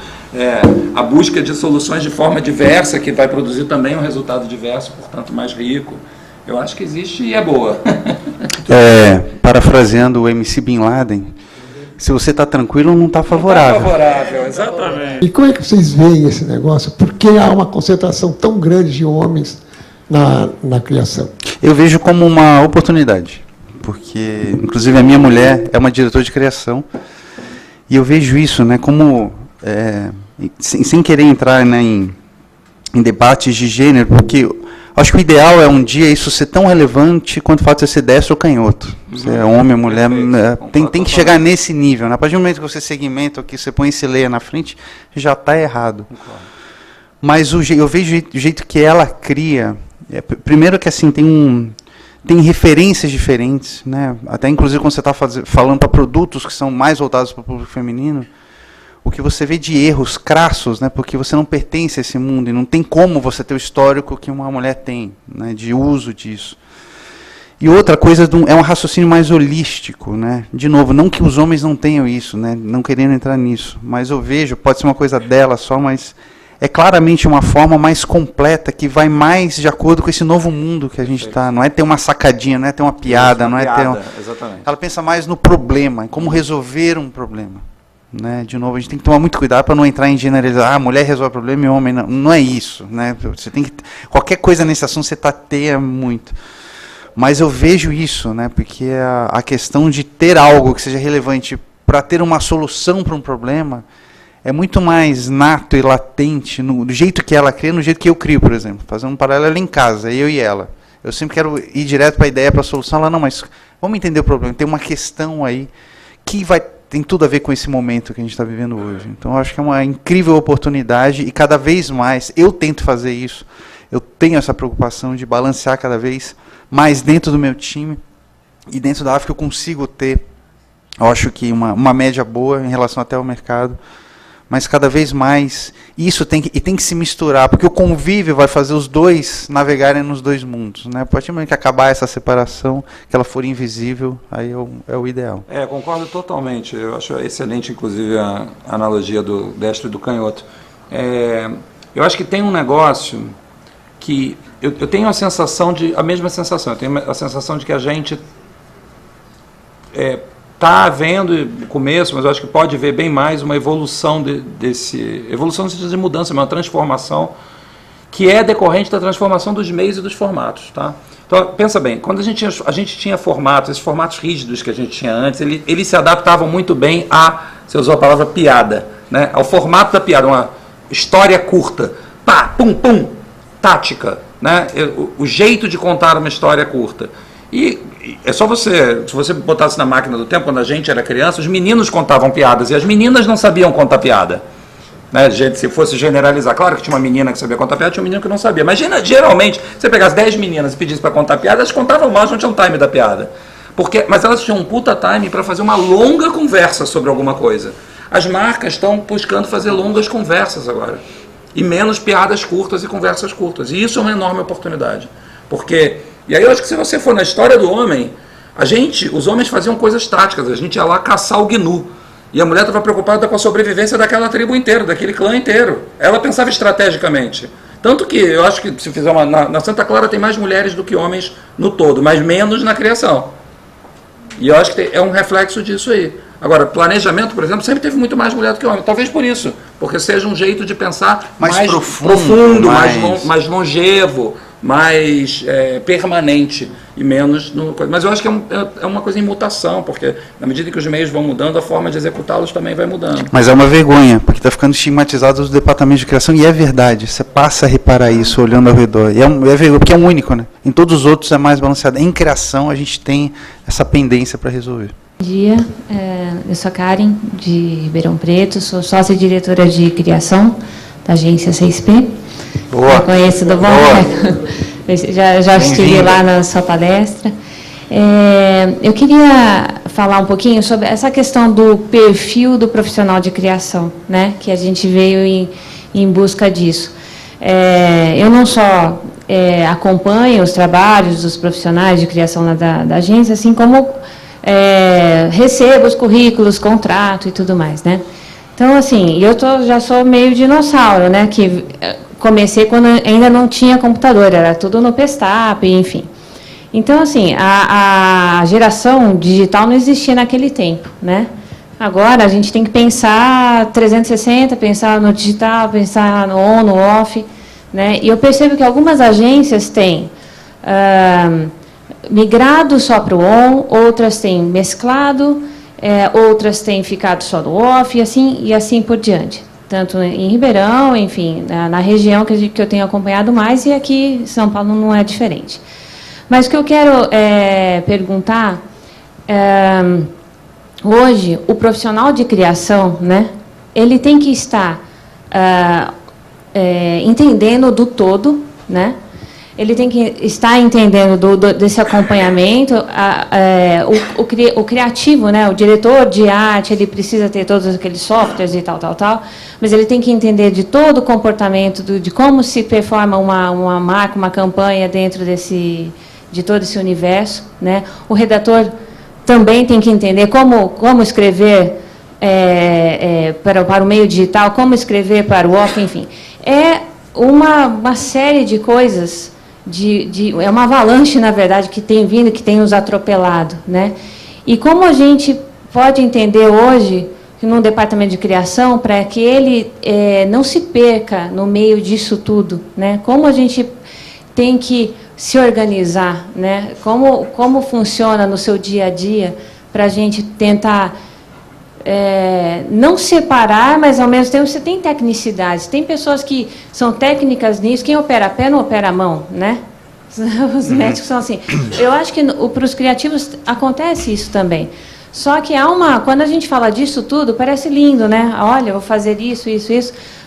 Speaker 5: a busca de soluções de forma diversa, que vai produzir também um resultado diverso, portanto mais rico. Eu acho que existe e é boa.
Speaker 2: Parafraseando o MC Bin Laden, se você está tranquilo, não está favorável.
Speaker 5: Não está favorável, exatamente.
Speaker 6: E como é que vocês veem esse negócio? Por que há uma concentração tão grande de homens na criação?
Speaker 2: Eu vejo como uma oportunidade. Porque, inclusive, a minha mulher é uma diretora de criação, e eu vejo isso, né, como sem querer entrar, né, em debates de gênero, porque acho que o ideal é um dia isso ser tão relevante quanto o fato de você ser destro ou canhoto. Você é homem ou mulher, tem que chegar nesse nível. Né? A partir do momento que você segmenta aqui, você põe esse layer na frente, já está errado. Mas eu vejo o jeito que ela cria. Primeiro que assim, tem referências diferentes, né? Até inclusive quando você está falando para produtos que são mais voltados para o público feminino, o que você vê de erros crassos, né, porque você não pertence a esse mundo e não tem como você ter o histórico que uma mulher tem, né, de uso disso. E outra coisa é um raciocínio mais holístico, né? De novo, não que os homens não tenham isso, né, não querendo entrar nisso, mas eu vejo, pode ser uma coisa dela só, mas é claramente uma forma mais completa que vai mais de acordo com esse novo mundo que a gente está. Não é ter uma sacadinha, não é ter uma piada, não é ter
Speaker 5: exatamente.
Speaker 2: Ela pensa mais no problema, em como resolver um problema. Né? De novo, a gente tem que tomar muito cuidado para não entrar em generalizar, a mulher resolve o problema e o homem não. Não é isso, né? Você tem que, qualquer coisa nesse assunto você tateia muito. Mas eu vejo isso, né? Porque a questão de ter algo que seja relevante para ter uma solução para um problema é muito mais nato e latente do jeito que ela cria, no jeito que eu crio, por exemplo. Fazer um paralelo em casa, eu e ela. Eu sempre quero ir direto para a ideia, para a solução. Ela, não, mas vamos entender o problema. Tem uma questão aí que tem tudo a ver com esse momento que a gente está vivendo hoje. Então, eu acho que é uma incrível oportunidade e cada vez mais eu tento fazer isso. Eu tenho essa preocupação de balancear cada vez mais dentro do meu time e dentro da África eu consigo ter, eu acho que uma média boa em relação até ao mercado, mas cada vez mais isso tem que se misturar, porque o convívio vai fazer os dois navegarem nos dois mundos, né? A partir do momento que acabar essa separação, que ela for invisível, aí é o ideal.
Speaker 5: Concordo totalmente. Eu acho excelente, inclusive, a analogia do destro e do canhoto. Eu acho que tem um negócio que eu tenho a mesma sensação. Eu tenho a sensação de que a gente está vendo no começo, mas eu acho que pode ver bem mais uma evolução evolução no sentido de mudança, uma transformação que é decorrente da transformação dos meios e dos formatos, tá? Então, pensa bem, quando a gente tinha formatos, esses formatos rígidos que a gente tinha antes, eles se adaptavam muito bem você usou a palavra piada, né? Ao formato da piada, uma história curta, pá, pum, pum, tática, né? O jeito de contar uma história curta. E é só se você botasse na máquina do tempo, quando a gente era criança, os meninos contavam piadas e as meninas não sabiam contar piada. Né? Se fosse generalizar, claro que tinha uma menina que sabia contar piada, tinha um menino que não sabia. Mas geralmente, se você pegasse 10 meninas e pedisse para contar piada, elas contavam mal, não tinham time da piada. Mas elas tinham um puta time para fazer uma longa conversa sobre alguma coisa. As marcas estão buscando fazer longas conversas agora. E menos piadas curtas e conversas curtas. E isso é uma enorme oportunidade. E aí eu acho que se você for na história do homem, os homens faziam coisas táticas, a gente ia lá caçar o gnu. E a mulher estava preocupada com a sobrevivência daquela tribo inteira, daquele clã inteiro. Ela pensava estrategicamente. Tanto que eu acho que se fizer na Santa Clara tem mais mulheres do que homens no todo, mas menos na criação. E eu acho que é um reflexo disso aí. Agora, planejamento, por exemplo, sempre teve muito mais mulher do que homem. Talvez por isso, porque seja um jeito de pensar mais profundo, mais longevo, mais permanente e menos... Mas eu acho que é uma coisa em mutação, porque na medida que os meios vão mudando, a forma de executá-los também vai mudando.
Speaker 2: Mas é uma vergonha, porque está ficando estigmatizado os departamentos de criação, e é verdade, você passa a reparar isso olhando ao redor. E é vergonha, porque é um único, né? Em todos os outros é mais balanceado. Em criação, a gente tem essa pendência para resolver.
Speaker 7: Bom dia, eu sou a Karen, de Ribeirão Preto, sou sócia e diretora de criação da agência 6P.
Speaker 2: Boa.
Speaker 7: Eu conheço do bom. Já estive lá na sua palestra. Eu queria falar um pouquinho sobre essa questão do perfil do profissional de criação, né? Que a gente veio em busca disso. Eu não só acompanho os trabalhos dos profissionais de criação da agência, assim como recebo os currículos, contrato e tudo mais, né? Então, assim, já sou meio dinossauro, né? Que comecei quando ainda não tinha computador, era tudo no Pestap, enfim. Então, assim, a geração digital não existia naquele tempo, né? Agora a gente tem que pensar 360, pensar no digital, pensar no on, no off, né? E eu percebo que algumas agências têm migrado só para o on, outras têm mesclado, outras têm ficado só no off, e assim por diante. tanto em Ribeirão, enfim, na região que eu tenho acompanhado mais, e aqui em São Paulo não é diferente. Mas o que eu quero perguntar, hoje, o profissional de criação, né, ele tem que estar entendendo do todo, né? Ele tem que estar entendendo desse acompanhamento, o criativo, né? O diretor de arte, ele precisa ter todos aqueles softwares e tal, mas ele tem que entender de todo o comportamento, de como se performa uma marca, uma campanha dentro de todo esse universo, né? O redator também tem que entender como escrever para o meio digital, como escrever para o off, enfim. É uma série de coisas, é uma avalanche, na verdade, que tem vindo, que tem nos atropelado, né? E como a gente pode entender hoje, num departamento de criação, para que ele não se perca no meio disso tudo, né? Como a gente tem que se organizar, né? Como funciona no seu dia a dia, para a gente tentar não separar, mas ao mesmo tempo você tem tecnicidades. Tem pessoas que são técnicas nisso, quem opera a pé não opera a mão, né? Os médicos são assim. Eu acho que para os criativos acontece isso também. Só que quando a gente fala disso tudo, parece lindo, né? Olha, eu vou fazer isso.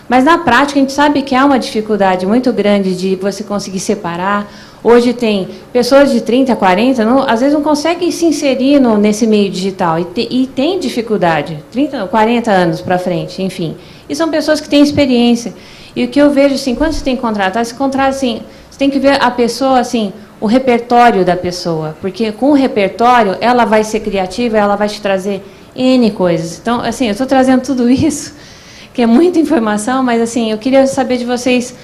Speaker 7: Mas na prática a gente sabe que há uma dificuldade muito grande de você conseguir separar. Hoje tem pessoas de 30, 40, às vezes não conseguem se inserir nesse meio digital. E tem dificuldade, 30, 40 anos para frente, enfim. E são pessoas que têm experiência. E o que eu vejo, assim, quando você tem que contratar, assim, você tem que ver a pessoa, assim, o repertório da pessoa. Porque com o repertório, ela vai ser criativa, ela vai te trazer N coisas. Então, assim, eu estou trazendo tudo isso, que é muita informação, mas, assim, eu queria saber de vocês,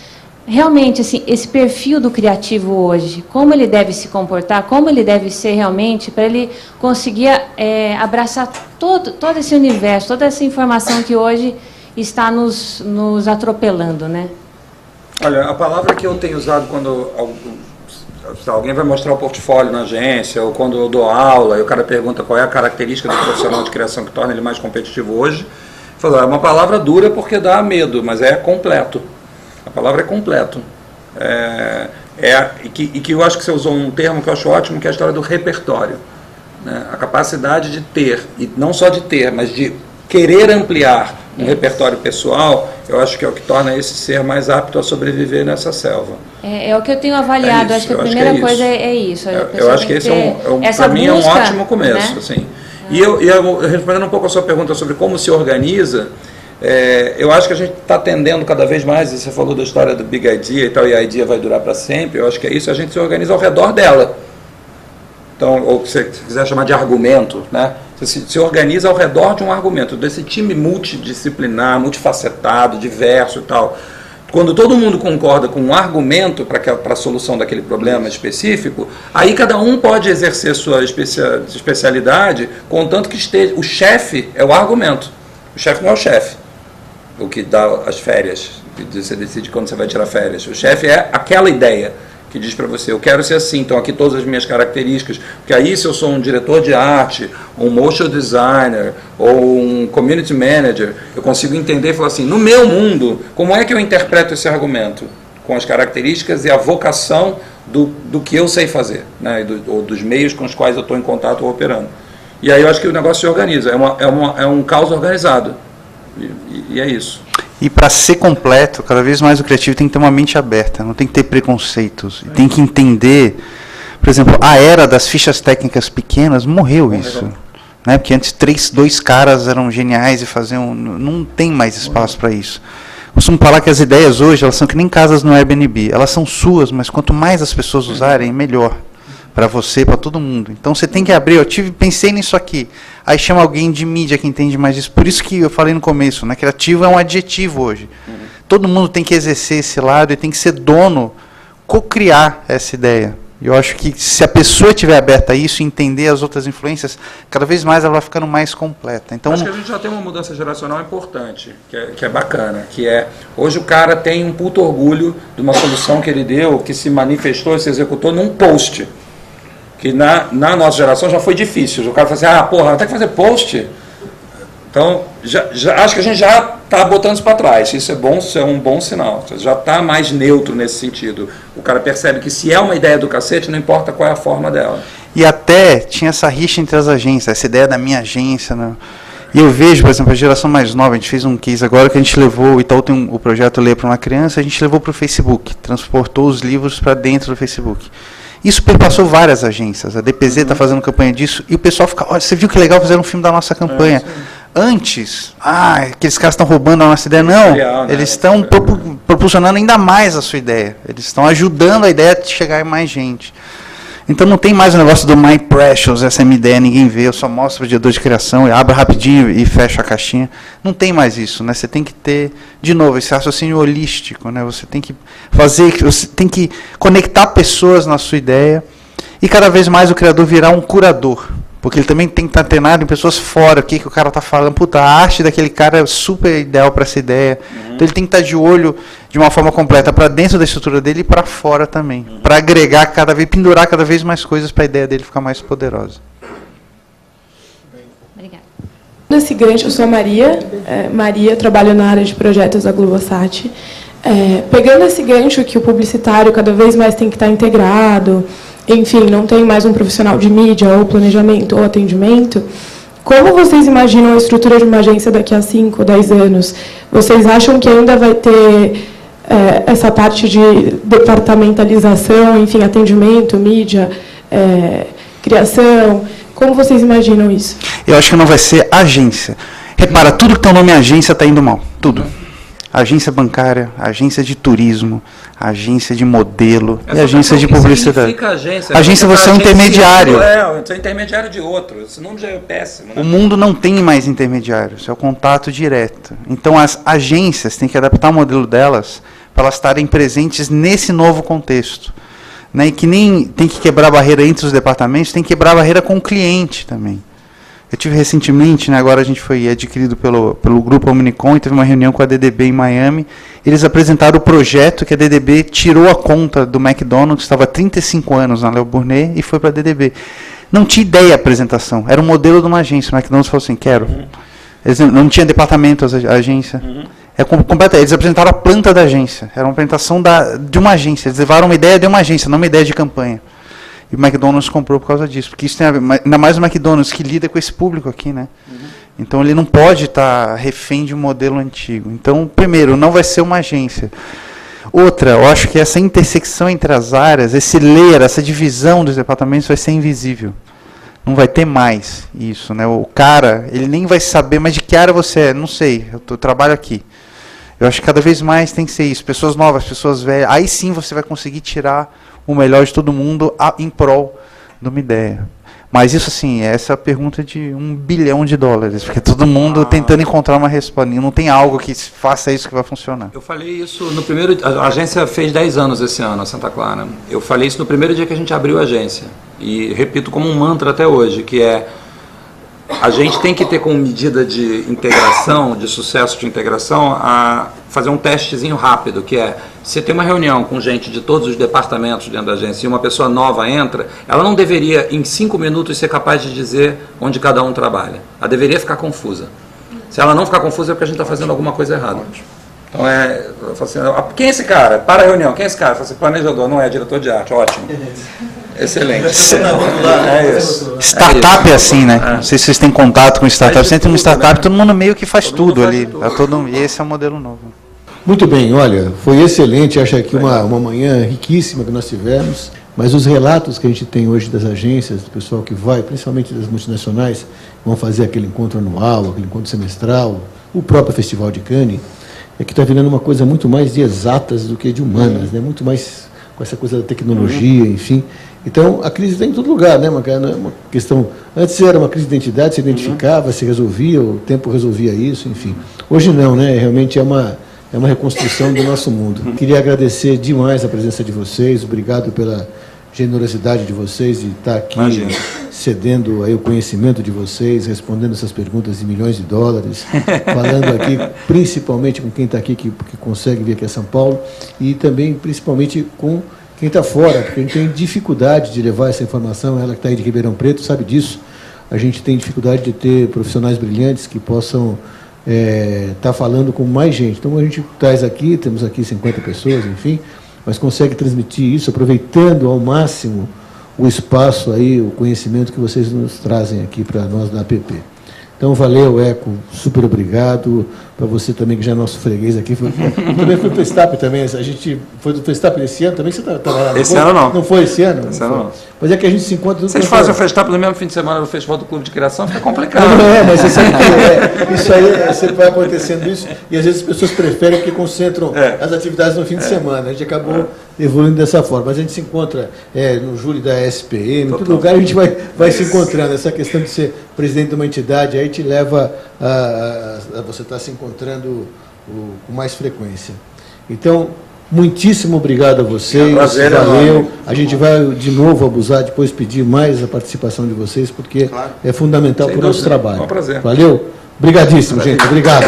Speaker 7: realmente, assim, esse perfil do criativo hoje, como ele deve se comportar, como ele deve ser realmente, para ele conseguir abraçar todo esse universo, toda essa informação que hoje está nos atropelando, né?
Speaker 5: Olha, a palavra que eu tenho usado quando alguém vai mostrar o portfólio na agência, ou quando eu dou aula, e o cara pergunta qual é a característica do profissional de criação que torna ele mais competitivo hoje, é uma palavra dura porque dá medo, mas é completo. A palavra é completo. E que eu acho que você usou um termo que eu acho ótimo, que é a história do repertório, né? A capacidade de ter, e não só de ter, mas de querer ampliar um repertório pessoal, eu acho que é o que torna esse ser mais apto a sobreviver nessa selva. É o que eu tenho avaliado, acho que a primeira coisa é isso. Eu acho que esse para mim, é um ótimo começo. Né? Assim. E eu respondendo um pouco a sua pergunta sobre como se organiza, eu acho que a gente está tendendo cada vez mais, e você falou da história do Big Idea e tal, e a idea vai durar para sempre, eu acho que é isso, a gente se organiza ao redor dela. Então, ou se você quiser chamar de argumento, né? Você se organiza ao redor de um argumento, desse time multidisciplinar, multifacetado, diverso e tal. Quando todo mundo concorda com um argumento para a solução daquele problema específico, aí cada um pode exercer sua especialidade, contanto que o chefe é o argumento. O chefe não é o chefe, o que dá as férias, você decide quando você vai tirar férias. O chefe é aquela ideia que diz para você, eu quero ser assim, então aqui todas as minhas características, porque aí se eu sou um diretor de arte, um motion designer, ou um community manager, eu consigo entender e falar assim, no meu mundo, como é que eu interpreto esse argumento? Com as características e a vocação do que eu sei fazer, né? Ou dos meios com os quais eu estou em contato ou operando. E aí eu acho que o negócio se organiza, é um caos organizado, e é isso.
Speaker 2: E para ser completo, cada vez mais o criativo tem que ter uma mente aberta, não tem que ter preconceitos. E tem que entender, por exemplo, a era das fichas técnicas pequenas, morreu isso. Né? Porque antes dois caras eram geniais e faziam... Não tem mais espaço para isso. Costumo falar que as ideias hoje, elas são que nem casas no Airbnb. Elas são suas, mas quanto mais as pessoas usarem, melhor. Para você, para todo mundo. Então você tem que abrir, pensei nisso aqui. Aí chama alguém de mídia que entende mais disso. Por isso que eu falei no começo, né? Criativo é um adjetivo hoje. Todo mundo tem que exercer esse lado e tem que ser dono, co-criar essa ideia. Eu acho que se a pessoa estiver aberta a isso, entender as outras influências, cada vez mais ela vai ficando mais completa. Então,
Speaker 5: acho que a gente já tem uma mudança geracional importante, que é bacana, que é, hoje o cara tem um puto orgulho de uma solução que ele deu, que se manifestou, se executou num post. Que na nossa geração já foi difícil. O cara fala assim, porra, tem que fazer post? Então, acho que a gente já está botando isso para trás. Isso é bom, isso é um bom sinal. Você já está mais neutro nesse sentido. O cara percebe que se é uma ideia do cacete, não importa qual é a forma dela.
Speaker 2: E até tinha essa rixa entre as agências, essa ideia da minha agência, né? E eu vejo, por exemplo, a geração mais nova, a gente fez um case agora que a gente levou, o Itaú tem o projeto Ler para uma Criança, a gente levou para o Facebook, transportou os livros para dentro do Facebook. Isso perpassou várias agências, a DPZ está fazendo campanha disso, e o pessoal fica, olha, você viu que legal fazer um filme da nossa campanha. Antes, aqueles caras estão roubando a nossa ideia. Não, eles estão proporcionando ainda mais a sua ideia. Eles estão ajudando a ideia a chegar em mais gente. Então não tem mais o negócio do My Precious, essa é a minha ideia, ninguém vê, eu só mostro o diretor de criação, abro rapidinho e fecho a caixinha. Não tem mais isso, né? Você tem que ter, de novo, esse raciocínio holístico, né? Você tem que você tem que conectar pessoas na sua ideia e cada vez mais o criador virar um curador. Porque ele também tem que estar antenado em pessoas fora, o que o cara está falando. Puta, a arte daquele cara é super ideal para essa ideia. Então ele tem que estar de olho de uma forma completa para dentro da estrutura dele e para fora também. Para agregar pendurar cada vez mais coisas para a ideia dele ficar mais poderosa.
Speaker 7: Obrigada.
Speaker 8: Nesse gancho, eu sou a Maria. Maria, trabalho na área de projetos da Globosat. Pegando esse gancho que o publicitário cada vez mais tem que estar integrado, enfim, não tem mais um profissional de mídia, ou planejamento, ou atendimento, como vocês imaginam a estrutura de uma agência daqui a 5 ou 10 anos? Vocês acham que ainda vai ter essa parte de departamentalização, enfim, atendimento, mídia, criação? Como vocês imaginam isso?
Speaker 2: Eu acho que não vai ser agência. Repara, tudo que tem o nome agência está indo mal. Tudo. Agência bancária, agência de turismo, agência de modelo e agência de publicidade. Agência você é um intermediário.
Speaker 5: Você é intermediário de outro. Esse nome já é péssimo. Né?
Speaker 2: O mundo não tem mais intermediários, é o contato direto. Então as agências têm que adaptar o modelo delas para elas estarem presentes nesse novo contexto. Né? E que nem tem que quebrar a barreira entre os departamentos, tem que quebrar a barreira com o cliente também. Eu tive recentemente, né, agora a gente foi adquirido pelo grupo Omnicom e teve uma reunião com a DDB em Miami. Eles apresentaram o projeto que a DDB tirou a conta do McDonald's, estava há 35 anos na Léo Burnet, e foi para a DDB. Não tinha ideia a apresentação, era um modelo de uma agência. O McDonald's falou assim, quero. Eles não tinha departamento, a agência. Eles apresentaram a planta da agência, era uma apresentação de uma agência. Eles levaram uma ideia de uma agência, não uma ideia de campanha. E o McDonald's comprou por causa disso, porque isso tem a ver, ainda mais o McDonald's que lida com esse público aqui, né? Então ele não pode estar refém de um modelo antigo. Então, primeiro, não vai ser uma agência. Outra, eu acho que essa intersecção entre as áreas, esse layer, essa divisão dos departamentos vai ser invisível. Não vai ter mais isso, né? O cara, ele nem vai saber, mas de que área você é? Não sei, eu trabalho aqui. Eu acho que cada vez mais tem que ser isso. Pessoas novas, pessoas velhas. Aí sim você vai conseguir tirar o melhor de todo mundo em prol de uma ideia. Mas isso, assim, essa é a pergunta de $1 bilhão, porque todo mundo tentando encontrar uma resposta. Não tem algo que faça isso que vai funcionar.
Speaker 5: Eu falei isso no primeiro... A agência fez 10 anos esse ano, a Santa Clara. Eu falei isso no primeiro dia que a gente abriu a agência. E repito como um mantra até hoje, que é... A gente tem que ter como medida de integração, de sucesso de integração, a fazer um testezinho rápido, que é, se tem uma reunião com gente de todos os departamentos dentro da agência e uma pessoa nova entra, ela não deveria, em 5 minutos, ser capaz de dizer onde cada um trabalha. Ela deveria ficar confusa. Se ela não ficar confusa, é porque a gente está fazendo alguma coisa errada. Então, eu falo assim, quem é esse cara? Para a reunião, quem é esse cara? Eu falo assim, planejador, não é diretor de arte, ótimo. Excelente.
Speaker 2: Startup é assim, né? Não sei se vocês têm contato com startup. Você entra numa startup, todo mundo meio que faz tudo ali. E esse é o modelo novo.
Speaker 1: Muito bem, olha, foi excelente. Acho que uma manhã riquíssima que nós tivemos. Mas os relatos que a gente tem hoje das agências, do pessoal que vai, principalmente das multinacionais, vão fazer aquele encontro anual, aquele encontro semestral, o próprio Festival de Cannes, é que está virando uma coisa muito mais de exatas do que de humanas, né? Muito mais com essa coisa da tecnologia, enfim. Então, a crise está em todo lugar, né? Não é uma questão... Antes era uma crise de identidade, se identificava, se resolvia, o tempo resolvia isso, enfim. Hoje não, né? Realmente é uma reconstrução do nosso mundo. Queria agradecer demais a presença de vocês, obrigado pela generosidade de vocês de estar aqui cedendo aí o conhecimento de vocês, respondendo essas perguntas de milhões de dólares, falando aqui principalmente com quem está aqui, que consegue vir aqui a São Paulo, e também principalmente com quem está fora, porque a gente tem dificuldade de levar essa informação, ela que está aí de Ribeirão Preto sabe disso. a gente tem dificuldade de ter profissionais brilhantes que possam estar falando com mais gente. Então, a gente traz aqui, temos aqui 50 pessoas, enfim, mas consegue transmitir isso, aproveitando ao máximo o espaço aí, o conhecimento que vocês nos trazem aqui para nós da APP. Então, valeu, Eco, super obrigado. Para você também, que já é nosso freguês aqui. Também foi do Festap também. A gente foi do Festap esse ano também? Você estava lá?
Speaker 5: Esse ano não.
Speaker 1: Não foi esse ano?
Speaker 5: Esse ano não.
Speaker 1: Mas é que a gente se encontra...
Speaker 5: Vocês fazem o Festap no mesmo fim de semana do Festival do Clube de Criação, fica complicado.
Speaker 1: Não é, mas você sabe que isso aí sempre vai acontecendo isso, e às vezes as pessoas preferem que concentram as atividades no fim de semana. A gente acabou evoluindo dessa forma. Mas a gente se encontra no júri da SPM, em todo lugar a gente vai se encontrando. Essa questão de ser presidente de uma entidade aí te leva a você estar se encontrando com mais frequência. Então, muitíssimo obrigado a vocês.
Speaker 5: Prazer,
Speaker 1: valeu. A gente vai de novo abusar, depois pedir mais a participação de vocês, porque é fundamental para o nosso trabalho.
Speaker 5: É um prazer.
Speaker 1: Valeu? Obrigadíssimo, gente. Obrigado.